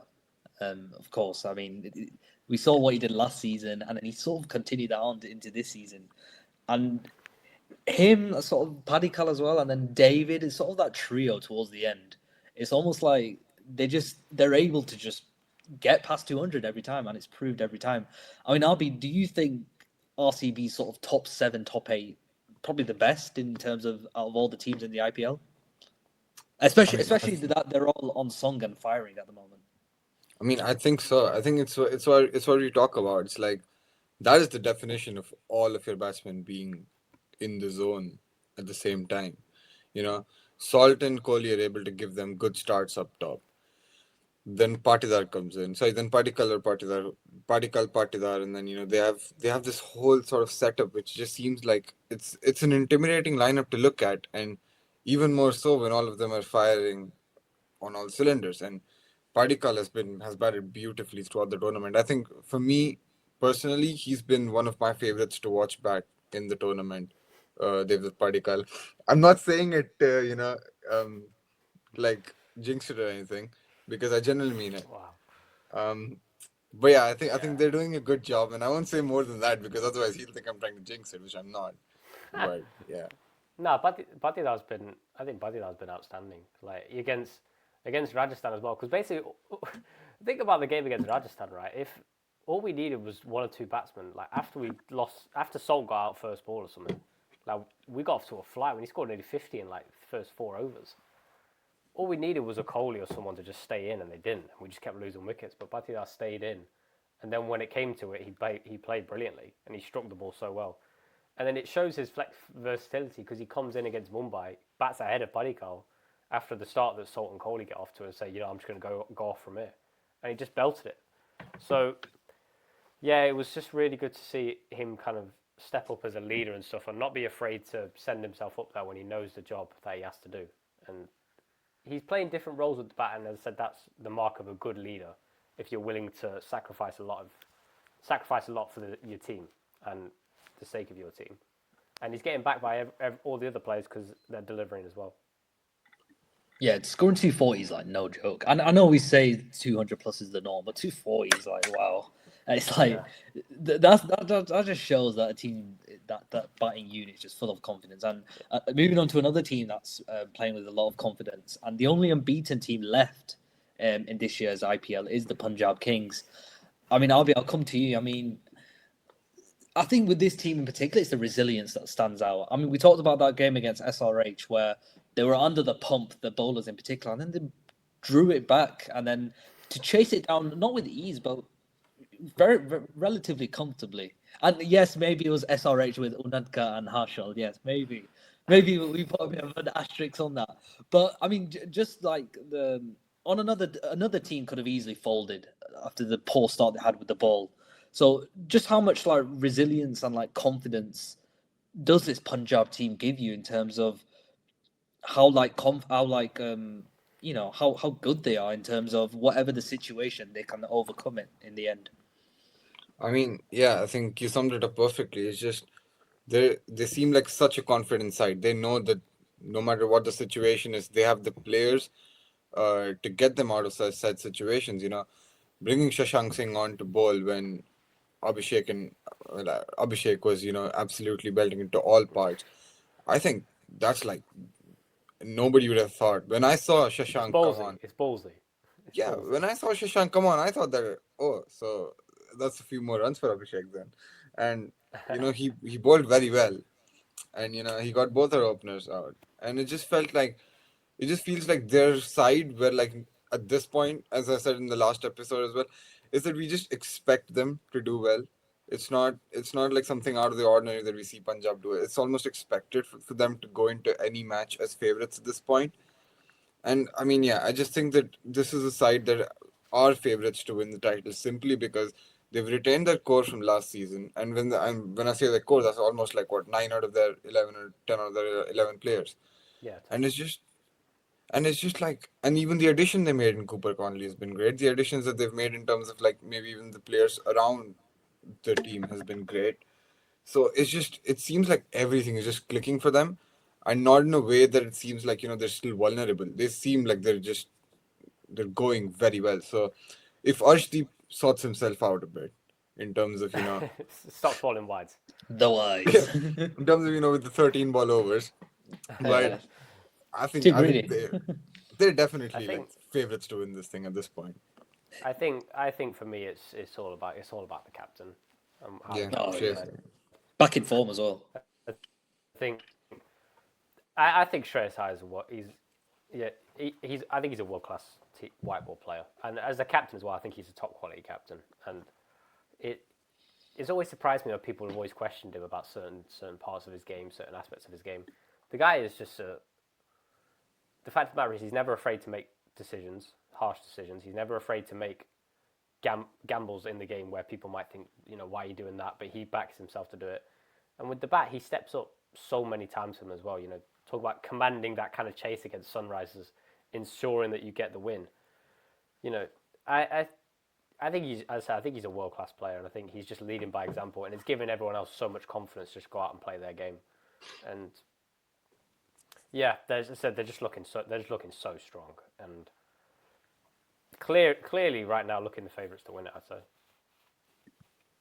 Of course, I mean, we saw what he did last season, and then he sort of continued that on into this season. And him, sort of Padikkal as well, and then David is sort of that trio towards the end. It's almost like they're able to just get past 200 every time, and it's proved every time. I mean, Abhi, do you think RCB sort of top 7, top 8, probably the best in terms of out of all the teams in the IPL? Especially that they're all on song and firing at the moment. I mean, I think so. I think it's what we talk about. It's like that is the definition of all of your batsmen being in the zone at the same time. Salt and Kohli are able to give them good starts up top. Then Patidar comes in. Sorry, then Padikkal, Patidar, and then they have this whole sort of setup which just seems like it's an intimidating lineup to look at, and even more so when all of them are firing on all cylinders. And Padikkal has batted beautifully throughout the tournament. I think for me personally, he's been one of my favorites to watch bat in the tournament. David Padikkal. I'm not saying it, like jinx it or anything, because I genuinely mean it. Wow. But yeah, I think they're doing a good job, and I won't say more than that because otherwise he'll think I'm trying to jinx it, which I'm not. But yeah. No, Patidar's been outstanding. Like against Rajasthan as well, because basically, think about the game against Rajasthan, right? If all we needed was one or two batsmen, like after Salt got out first ball or something, like we got off to a flight when he scored nearly 50 in like the first 4 overs. All we needed was a Kohli or someone to just stay in, and they didn't. We just kept losing wickets, but Patidar stayed in, and then when it came to it, he played brilliantly, and he struck the ball so well. And then it shows his versatility because he comes in against Mumbai, bats ahead of Padikkal after the start that Salt and Kohli get off to and say, I'm just going to go off from here. And he just belted it. So, yeah, it was just really good to see him kind of step up as a leader and stuff and not be afraid to send himself up there when he knows the job that he has to do. And he's playing different roles with the bat, and as I said, that's the mark of a good leader if you're willing to sacrifice a lot for your team and the sake of your team. And he's getting backed by all the other players because they're delivering as well. Yeah, scoring 240 is like no joke. I know we say 200 plus is the norm, but 240 is like, wow. It's like that just shows that a team that batting unit is just full of confidence. And moving on to another team that's playing with a lot of confidence, and the only unbeaten team left in this year's IPL is the Punjab Kings. I mean, I'll come to you. I mean, I think with this team in particular, it's the resilience that stands out. I mean, we talked about that game against SRH where they were under the pump, the bowlers in particular, and then they drew it back, and then to chase it down, not with ease, but very relatively comfortably. And yes, maybe it was SRH with Unadka and Harshal. Yes, maybe we put a bit of an asterisk on that. But I mean, just like the on another team could have easily folded after the poor start they had with the ball. So just how much like resilience and like confidence does this Punjab team give you in terms of how like how good they are in terms of whatever the situation they can overcome it in the end. I mean, yeah, I think you summed it up perfectly. It's just they seem like such a confident side. They know that no matter what the situation is, they have the players to get them out of such situations. Bringing Shashank Singh on to bowl when Abhishek was absolutely belting into all parts. I think that's like nobody would have thought. When I saw It's Shashank come ballsy. on, It's ballsy. It's yeah, ballsy. when I saw Shashank come on, I thought that, oh, so that's a few more runs for Abhishek then. And he bowled very well, and he got both our openers out, and it just feels like their side were like at this point, as I said in the last episode as well, is that we just expect them to do well. It's not like something out of the ordinary that we see Punjab do. It's almost expected for them to go into any match as favorites at this point. And I mean, yeah, I just think that this is a side that are favorites to win the title simply because they've retained their core from last season. And when I say their core, that's almost like what 9 out of their 11 or 10 out of their 11 players. Yeah, And it's just like, and even the addition they made in Cooper Conley has been great. The additions that they've made in terms of like maybe even the players around the team has been great. So it seems like everything is just clicking for them, and not in a way that it seems like they're still vulnerable. They seem like they're going very well. So if Arshdeep sorts himself out a bit in terms of Stop falling wide. The wise. in terms of with the 13 ball overs, but Yeah. I think Too I think greedy. they're I definitely like think favorites to win this thing at this point. I think for me it's all about the captain and how the Yeah, Oh captain's yeah. Shreyas. played. Back in form as well. I think I think Shreyas Iyer is what he's I think he's a world class white ball player, and as a captain as well, I think he's a top quality captain. And it it's always surprised me that people have always questioned him about certain parts of his game, certain aspects of his game. The guy is just the fact of the matter is he's never afraid to make decisions, harsh decisions. He's never afraid to make gambles in the game where people might think, why are you doing that? But he backs himself to do it. And with the bat, he steps up so many times for them as well. Talk about commanding that kind of chase against Sunrisers, ensuring that you get the win. I I think he's, as I said, I think he's a world class player, and I think he's just leading by example, and it's giving everyone else so much confidence to just go out and play their game. And yeah, as I said, they're just looking so strong, and clearly right now looking the favourites to win it. I'd say.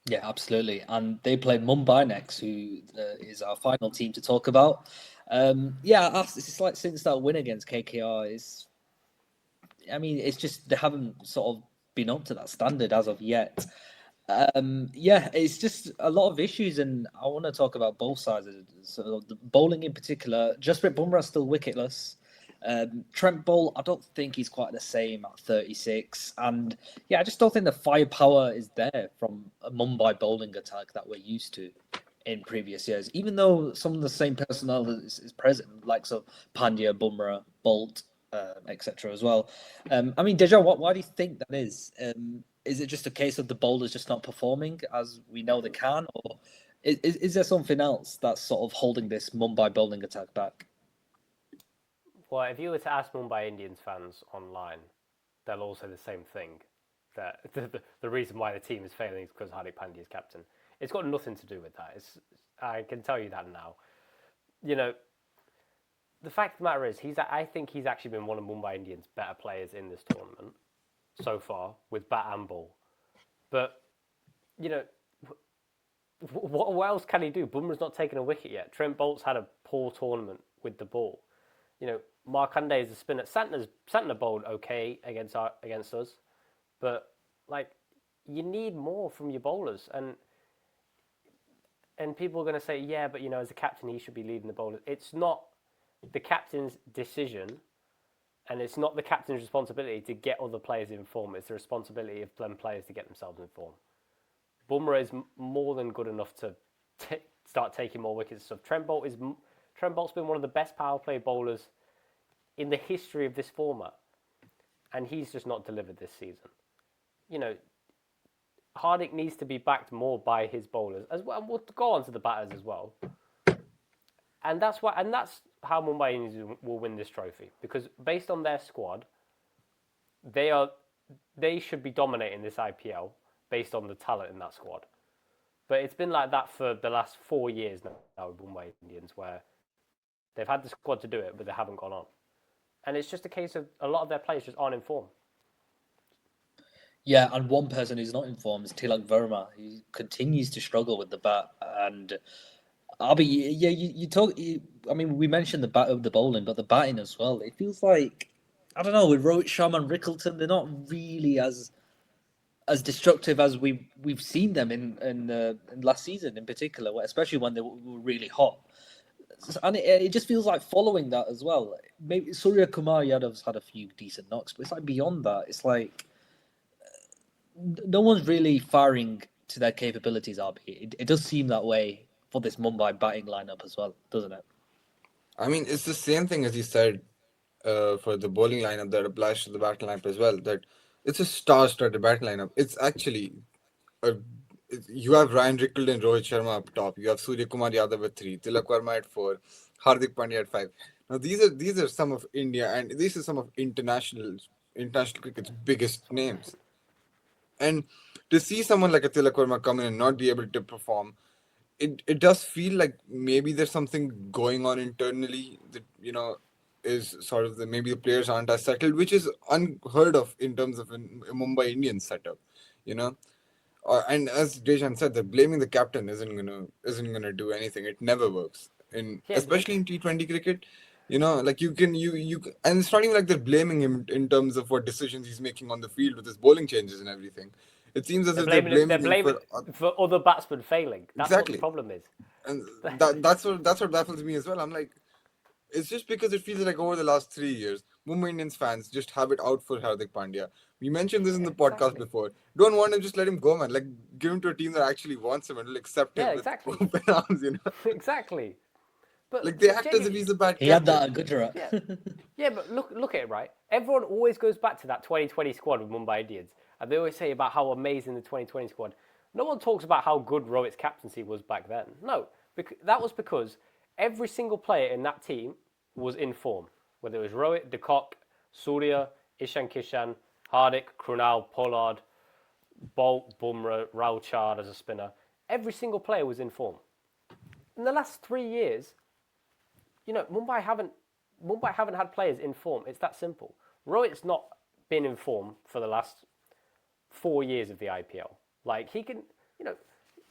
Yeah, absolutely. And they play Mumbai next, who is our final team to talk about. It's like since that win against KKR, it's just they haven't sort of been up to that standard as of yet. It's just a lot of issues, and I want to talk about both sides. So the bowling in particular, Jasprit Bumrah's still wicketless. Trent Bolt, I don't think he's quite the same at 36, and I just don't think the firepower is there from a Mumbai bowling attack that we're used to in previous years. Even though some of the same personnel is present, like Pandya, Bumrah, Bolt, etc. as well. Dejan, why do you think that is? Is it just a case of the bowlers just not performing as we know they can, or is there something else that's sort of holding this Mumbai bowling attack back? Well, if you were to ask Mumbai Indians fans online, they'll all say the same thing. That the reason why the team is failing is because Hardik Pandya is captain. It's got nothing to do with that. I can tell you that now. The fact of the matter is, I think he's actually been one of Mumbai Indians' better players in this tournament so far with bat and ball. But you know, what else can he do? Bumrah's not taken a wicket yet. Trent Bolt's had a poor tournament with the ball. You know, Markande is a spinner. Santner bowled okay against us, but like you need more from your bowlers, and people are going to say, yeah, but as a captain, he should be leading the bowlers. It's not the captain's decision, and it's not the captain's responsibility to get other players in form. It's the responsibility of players to get themselves in form. Bumrah is more than good enough to start taking more wickets and stuff. Trent Bolt's been one of the best power play bowlers in the history of this format, and he's just not delivered this season. Hardik needs to be backed more by his bowlers as well. We'll go on to the batters as well, and that's how Mumbai Indians will win this trophy, because based on their squad, they should be dominating this IPL based on the talent in that squad. But it's been like that for the last 4 years now with Mumbai Indians, where they've had the squad to do it, but they haven't gone on. And it's just a case of a lot of their players just aren't in form. Yeah, and one person who's not informed is Tilak Verma. He continues to struggle with the bat. And Abhi, yeah, you talk. I mean, we mentioned the bowling, but the batting as well. It feels like, I don't know, with Rohit Sharma and Rickleton, they're not really as destructive as we've seen them in last season in particular, especially when they were really hot. And it just feels like following that as well. Maybe Surya Kumar Yadav's had a few decent knocks, but it's like beyond that. It's like no one's really firing to their capabilities, RB. It does seem that way for this Mumbai batting lineup as well, doesn't it? I mean, it's the same thing as you said for the bowling lineup that applies to the batting lineup as well. That it's a star-studded batting lineup. It's actually you have Ryan Rickle and Rohit Sharma up top. You have Surya Kumar Yadav at 3, Tilak Verma at 4, Hardik Pandya at 5. Now these are some of India, and these are some of international cricket's biggest names. And to see someone like a Tilak Verma come in and not be able to perform, it does feel like maybe there's something going on internally that is sort of maybe the players aren't as settled, which is unheard of in terms of a Mumbai Indians setup, you know. And as Dejan said, that blaming the captain isn't gonna do anything. It never works, especially in T20 cricket. Like and it's not even like they're blaming him in terms of what decisions he's making on the field with his bowling changes and everything. It seems as if they're blaming him for other batsmen failing. That's exactly what the problem is. And that's what baffles me as well. I'm like, it's just because it feels like over the last 3 years, Mumbai Indians fans just have it out for Hardik Pandya. We mentioned this in the podcast before. Don't want him, just let him go, man. Like, give him to a team that actually wants him and will accept him with open arms, Exactly. But like, they act as if he's a bad captain. He had that at Gujarat. Yeah, but look at it, right? Everyone always goes back to that 2020 squad with Mumbai Indians. And they always say about how amazing the 2020 squad. No one talks about how good Rohit's captaincy was back then. No, that was because every single player in that team was in form. Whether it was Rohit, De Kock, Surya, Ishan Kishan, Hardik, Krunal, Pollard, Bolt, Bumrah, Rahul Chard as a spinner. Every single player was in form. In the last 3 years, Mumbai haven't had players in form. It's that simple. Rohit's not been in form for the last 4 years of the IPL. Like, he can,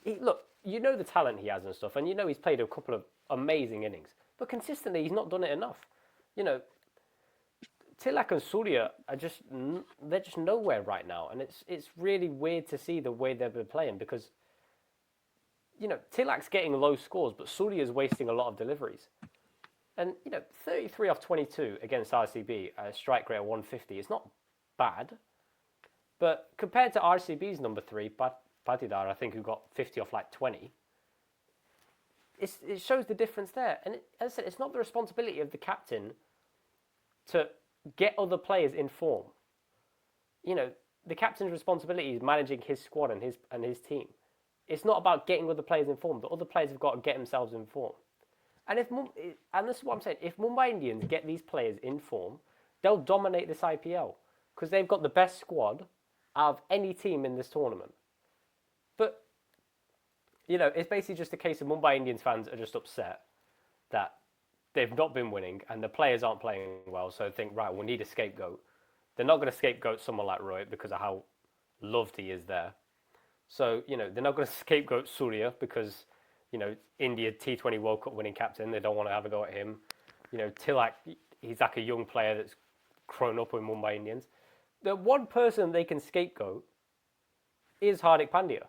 look, the talent he has and stuff, and he's played a couple of amazing innings, but consistently he's not done it enough. Tilak and Surya they're just nowhere right now, and it's really weird to see the way they've been playing, because Tilak's getting low scores, but Surya's wasting a lot of deliveries. And 33 off 22 against RCB, a strike rate of 150 is not bad. But compared to RCB's number 3, Patidar, I think, who got 50 off like 20, it shows the difference there. And as I said, it's not the responsibility of the captain to get other players in form. The captain's responsibility is managing his squad and his team. It's not about getting other players in form. The other players have got to get themselves in form. And this is what I'm saying, if Mumbai Indians get these players in form, they'll dominate this IPL, because they've got the best squad out of any team in this tournament. But, it's basically just a case of Mumbai Indians fans are just upset that they've not been winning and the players aren't playing well, so they think, right, we need a scapegoat. They're not going to scapegoat someone like Rohit because of how loved he is there. So, they're not going to scapegoat Surya because, India T20 World Cup winning captain. They don't want to have a go at him. Tilak, he's like a young player that's grown up with Mumbai Indians. The one person they can scapegoat is Hardik Pandya.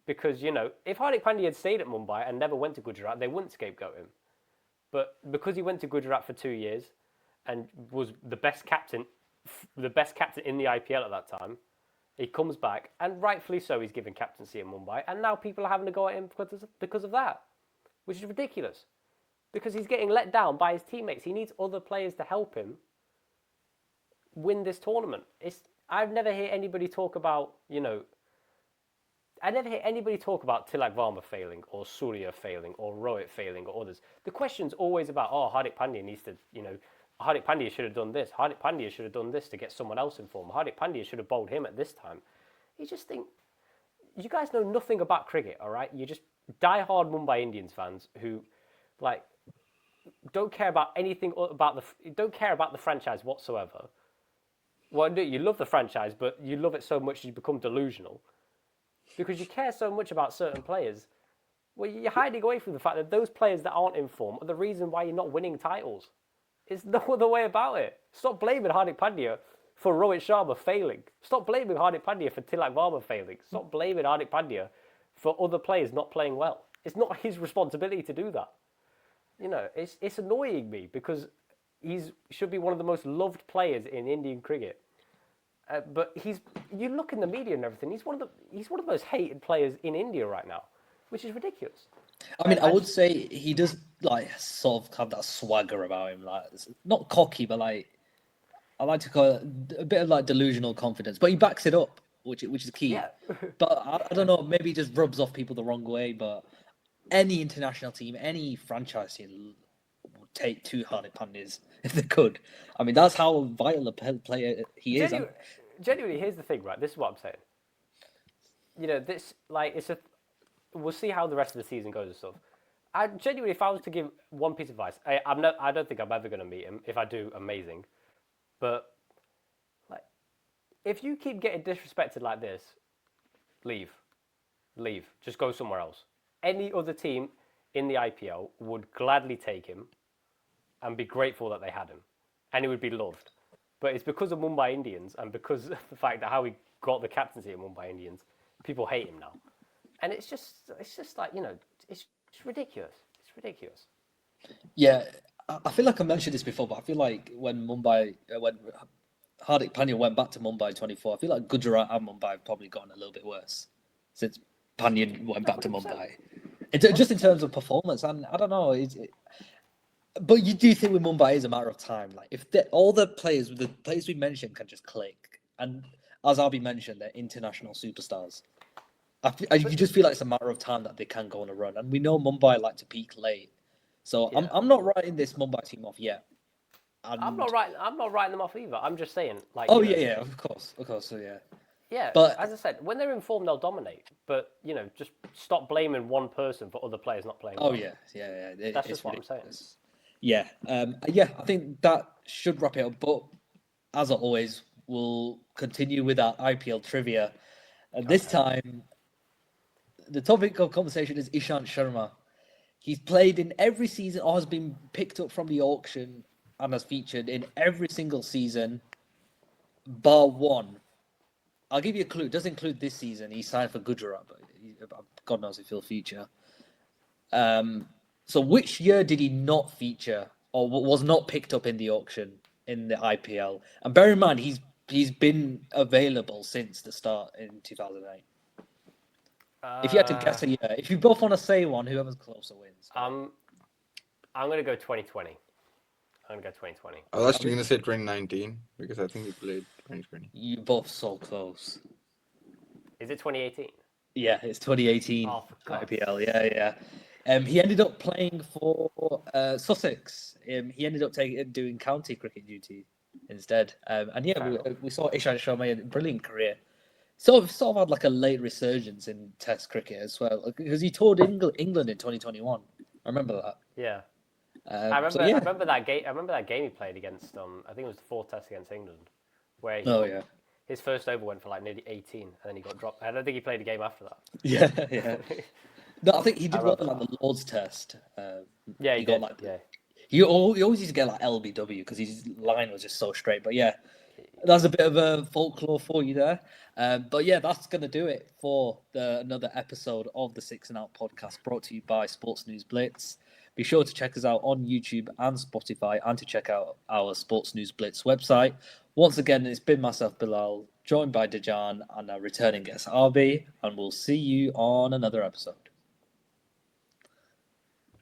Because, if Hardik Pandya had stayed at Mumbai and never went to Gujarat, they wouldn't scapegoat him. But because he went to Gujarat for 2 years and was the best captain in the IPL at that time, he comes back, and rightfully so, he's given captaincy in Mumbai, and now people are having to go at him because of that, which is ridiculous. Because he's getting let down by his teammates. He needs other players to help him win this tournament. I've never heard anybody talk about, I never hear anybody talk about Tilak Varma failing, or Surya failing, or Rohit failing, or others. The question's always about, Hardik Pandya needs to, Hardik Pandya should have done this. Hardik Pandya should have done this to get someone else in form. Hardik Pandya should have bowled him at this time. You just think, you guys know nothing about cricket, all right? You're just die-hard Mumbai Indians fans who, don't care about anything don't care about the franchise whatsoever. Well, you love the franchise, but you love it so much you become delusional. Because you care so much about certain players. Well, you're hiding away from the fact that those players that aren't in form are the reason why you're not winning titles. It's no other way about it. Stop blaming Hardik Pandya for Rohit Sharma failing. Stop blaming Hardik Pandya for Tilak Varma failing. Stop blaming Hardik Pandya for other players not playing well. It's not his responsibility to do that. It's annoying me because he should be one of the most loved players in Indian cricket. But you look in the media and everything, he's one of the most hated players in India right now, which is ridiculous. I mean, I would say he does sort of have that swagger about him, not cocky, but I like to call it a bit of delusional confidence. But he backs it up, which is key. Yeah. But I don't know, maybe it just rubs off people the wrong way. But any international team, any franchise team would take 2 Hardik Pandyas if they could. I mean, that's how vital a player he is. Genuinely, here's the thing, right? This is what I'm saying. This we'll see how the rest of the season goes and stuff. I genuinely, if I was to give one piece of advice, I don't think I'm ever going to meet him. If I do, amazing. But if you keep getting disrespected like this, leave. Just go somewhere else. Any other team in the IPL would gladly take him and be grateful that they had him, and he would be loved. But it's because of Mumbai Indians and because of the fact that how he got the captaincy at Mumbai Indians, people hate him now. And it's just it's ridiculous. It's ridiculous. Yeah, I feel like I mentioned this before, but I feel like when Hardik Pandya went back to Mumbai in 24, I feel like Gujarat and Mumbai have probably gotten a little bit worse since Pandya went back to Mumbai. Just in terms of performance, and I don't know, but you do think with Mumbai is a matter of time. If all the players we mentioned can just click, and as Abhi mentioned, they're international superstars. You just feel like it's a matter of time that they can go on a run, and we know Mumbai like to peak late. So yeah. I'm not writing this Mumbai team off yet. I'm not writing them off either. I'm just saying, of course, so yeah. Yeah, but as I said, when they're in form, they'll dominate. But just stop blaming one person for other players not playing. Oh well. yeah. That's just what I'm saying. Yeah, I think that should wrap it up. But as always, we'll continue with our IPL trivia. This time, the topic of conversation is Ishant Sharma. He's played in every season or has been picked up from the auction and has featured in every single season, bar one. I'll give you a clue. It doesn't include this season. He signed for Gujarat, but God knows if he'll feature. So which year did he not feature or was not picked up in the auction in the IPL? And bear in mind, he's been available since the start in 2008. If you had to guess a year, if you both want to say one, whoever's closer wins. I'm going to go 2020. I'm going to go 2020. I was actually going to say 2019 because I think he played 2020. You both so close. Is it 2018? Yeah, it's 2018 IPL. Yeah. He ended up playing for Sussex. He ended up doing county cricket duty instead. We saw Ishant Sharma a brilliant career. Sort of had like a late resurgence in Test cricket as well because he toured England in 2021. I remember that. Yeah. I remember that game. I remember that game he played against. I think it was the 4th Test against England, where his first over went for like nearly 18, and then he got dropped. I don't think he played a game after that. Yeah. No, I think he did well remember on like the Lord's Test. Yeah, he got did. like Yeah. he always used to get like LBW because his line was just so straight. But yeah, that's a bit of a folklore for you there. But yeah, that's going to do it for another episode of the Six and Out podcast brought to you by Sports News Blitz. Be sure to check us out on YouTube and Spotify and to check out our Sports News Blitz website. Once again, it's been myself, Bilal, joined by Dejan and our returning guest, Abhi, and we'll see you on another episode.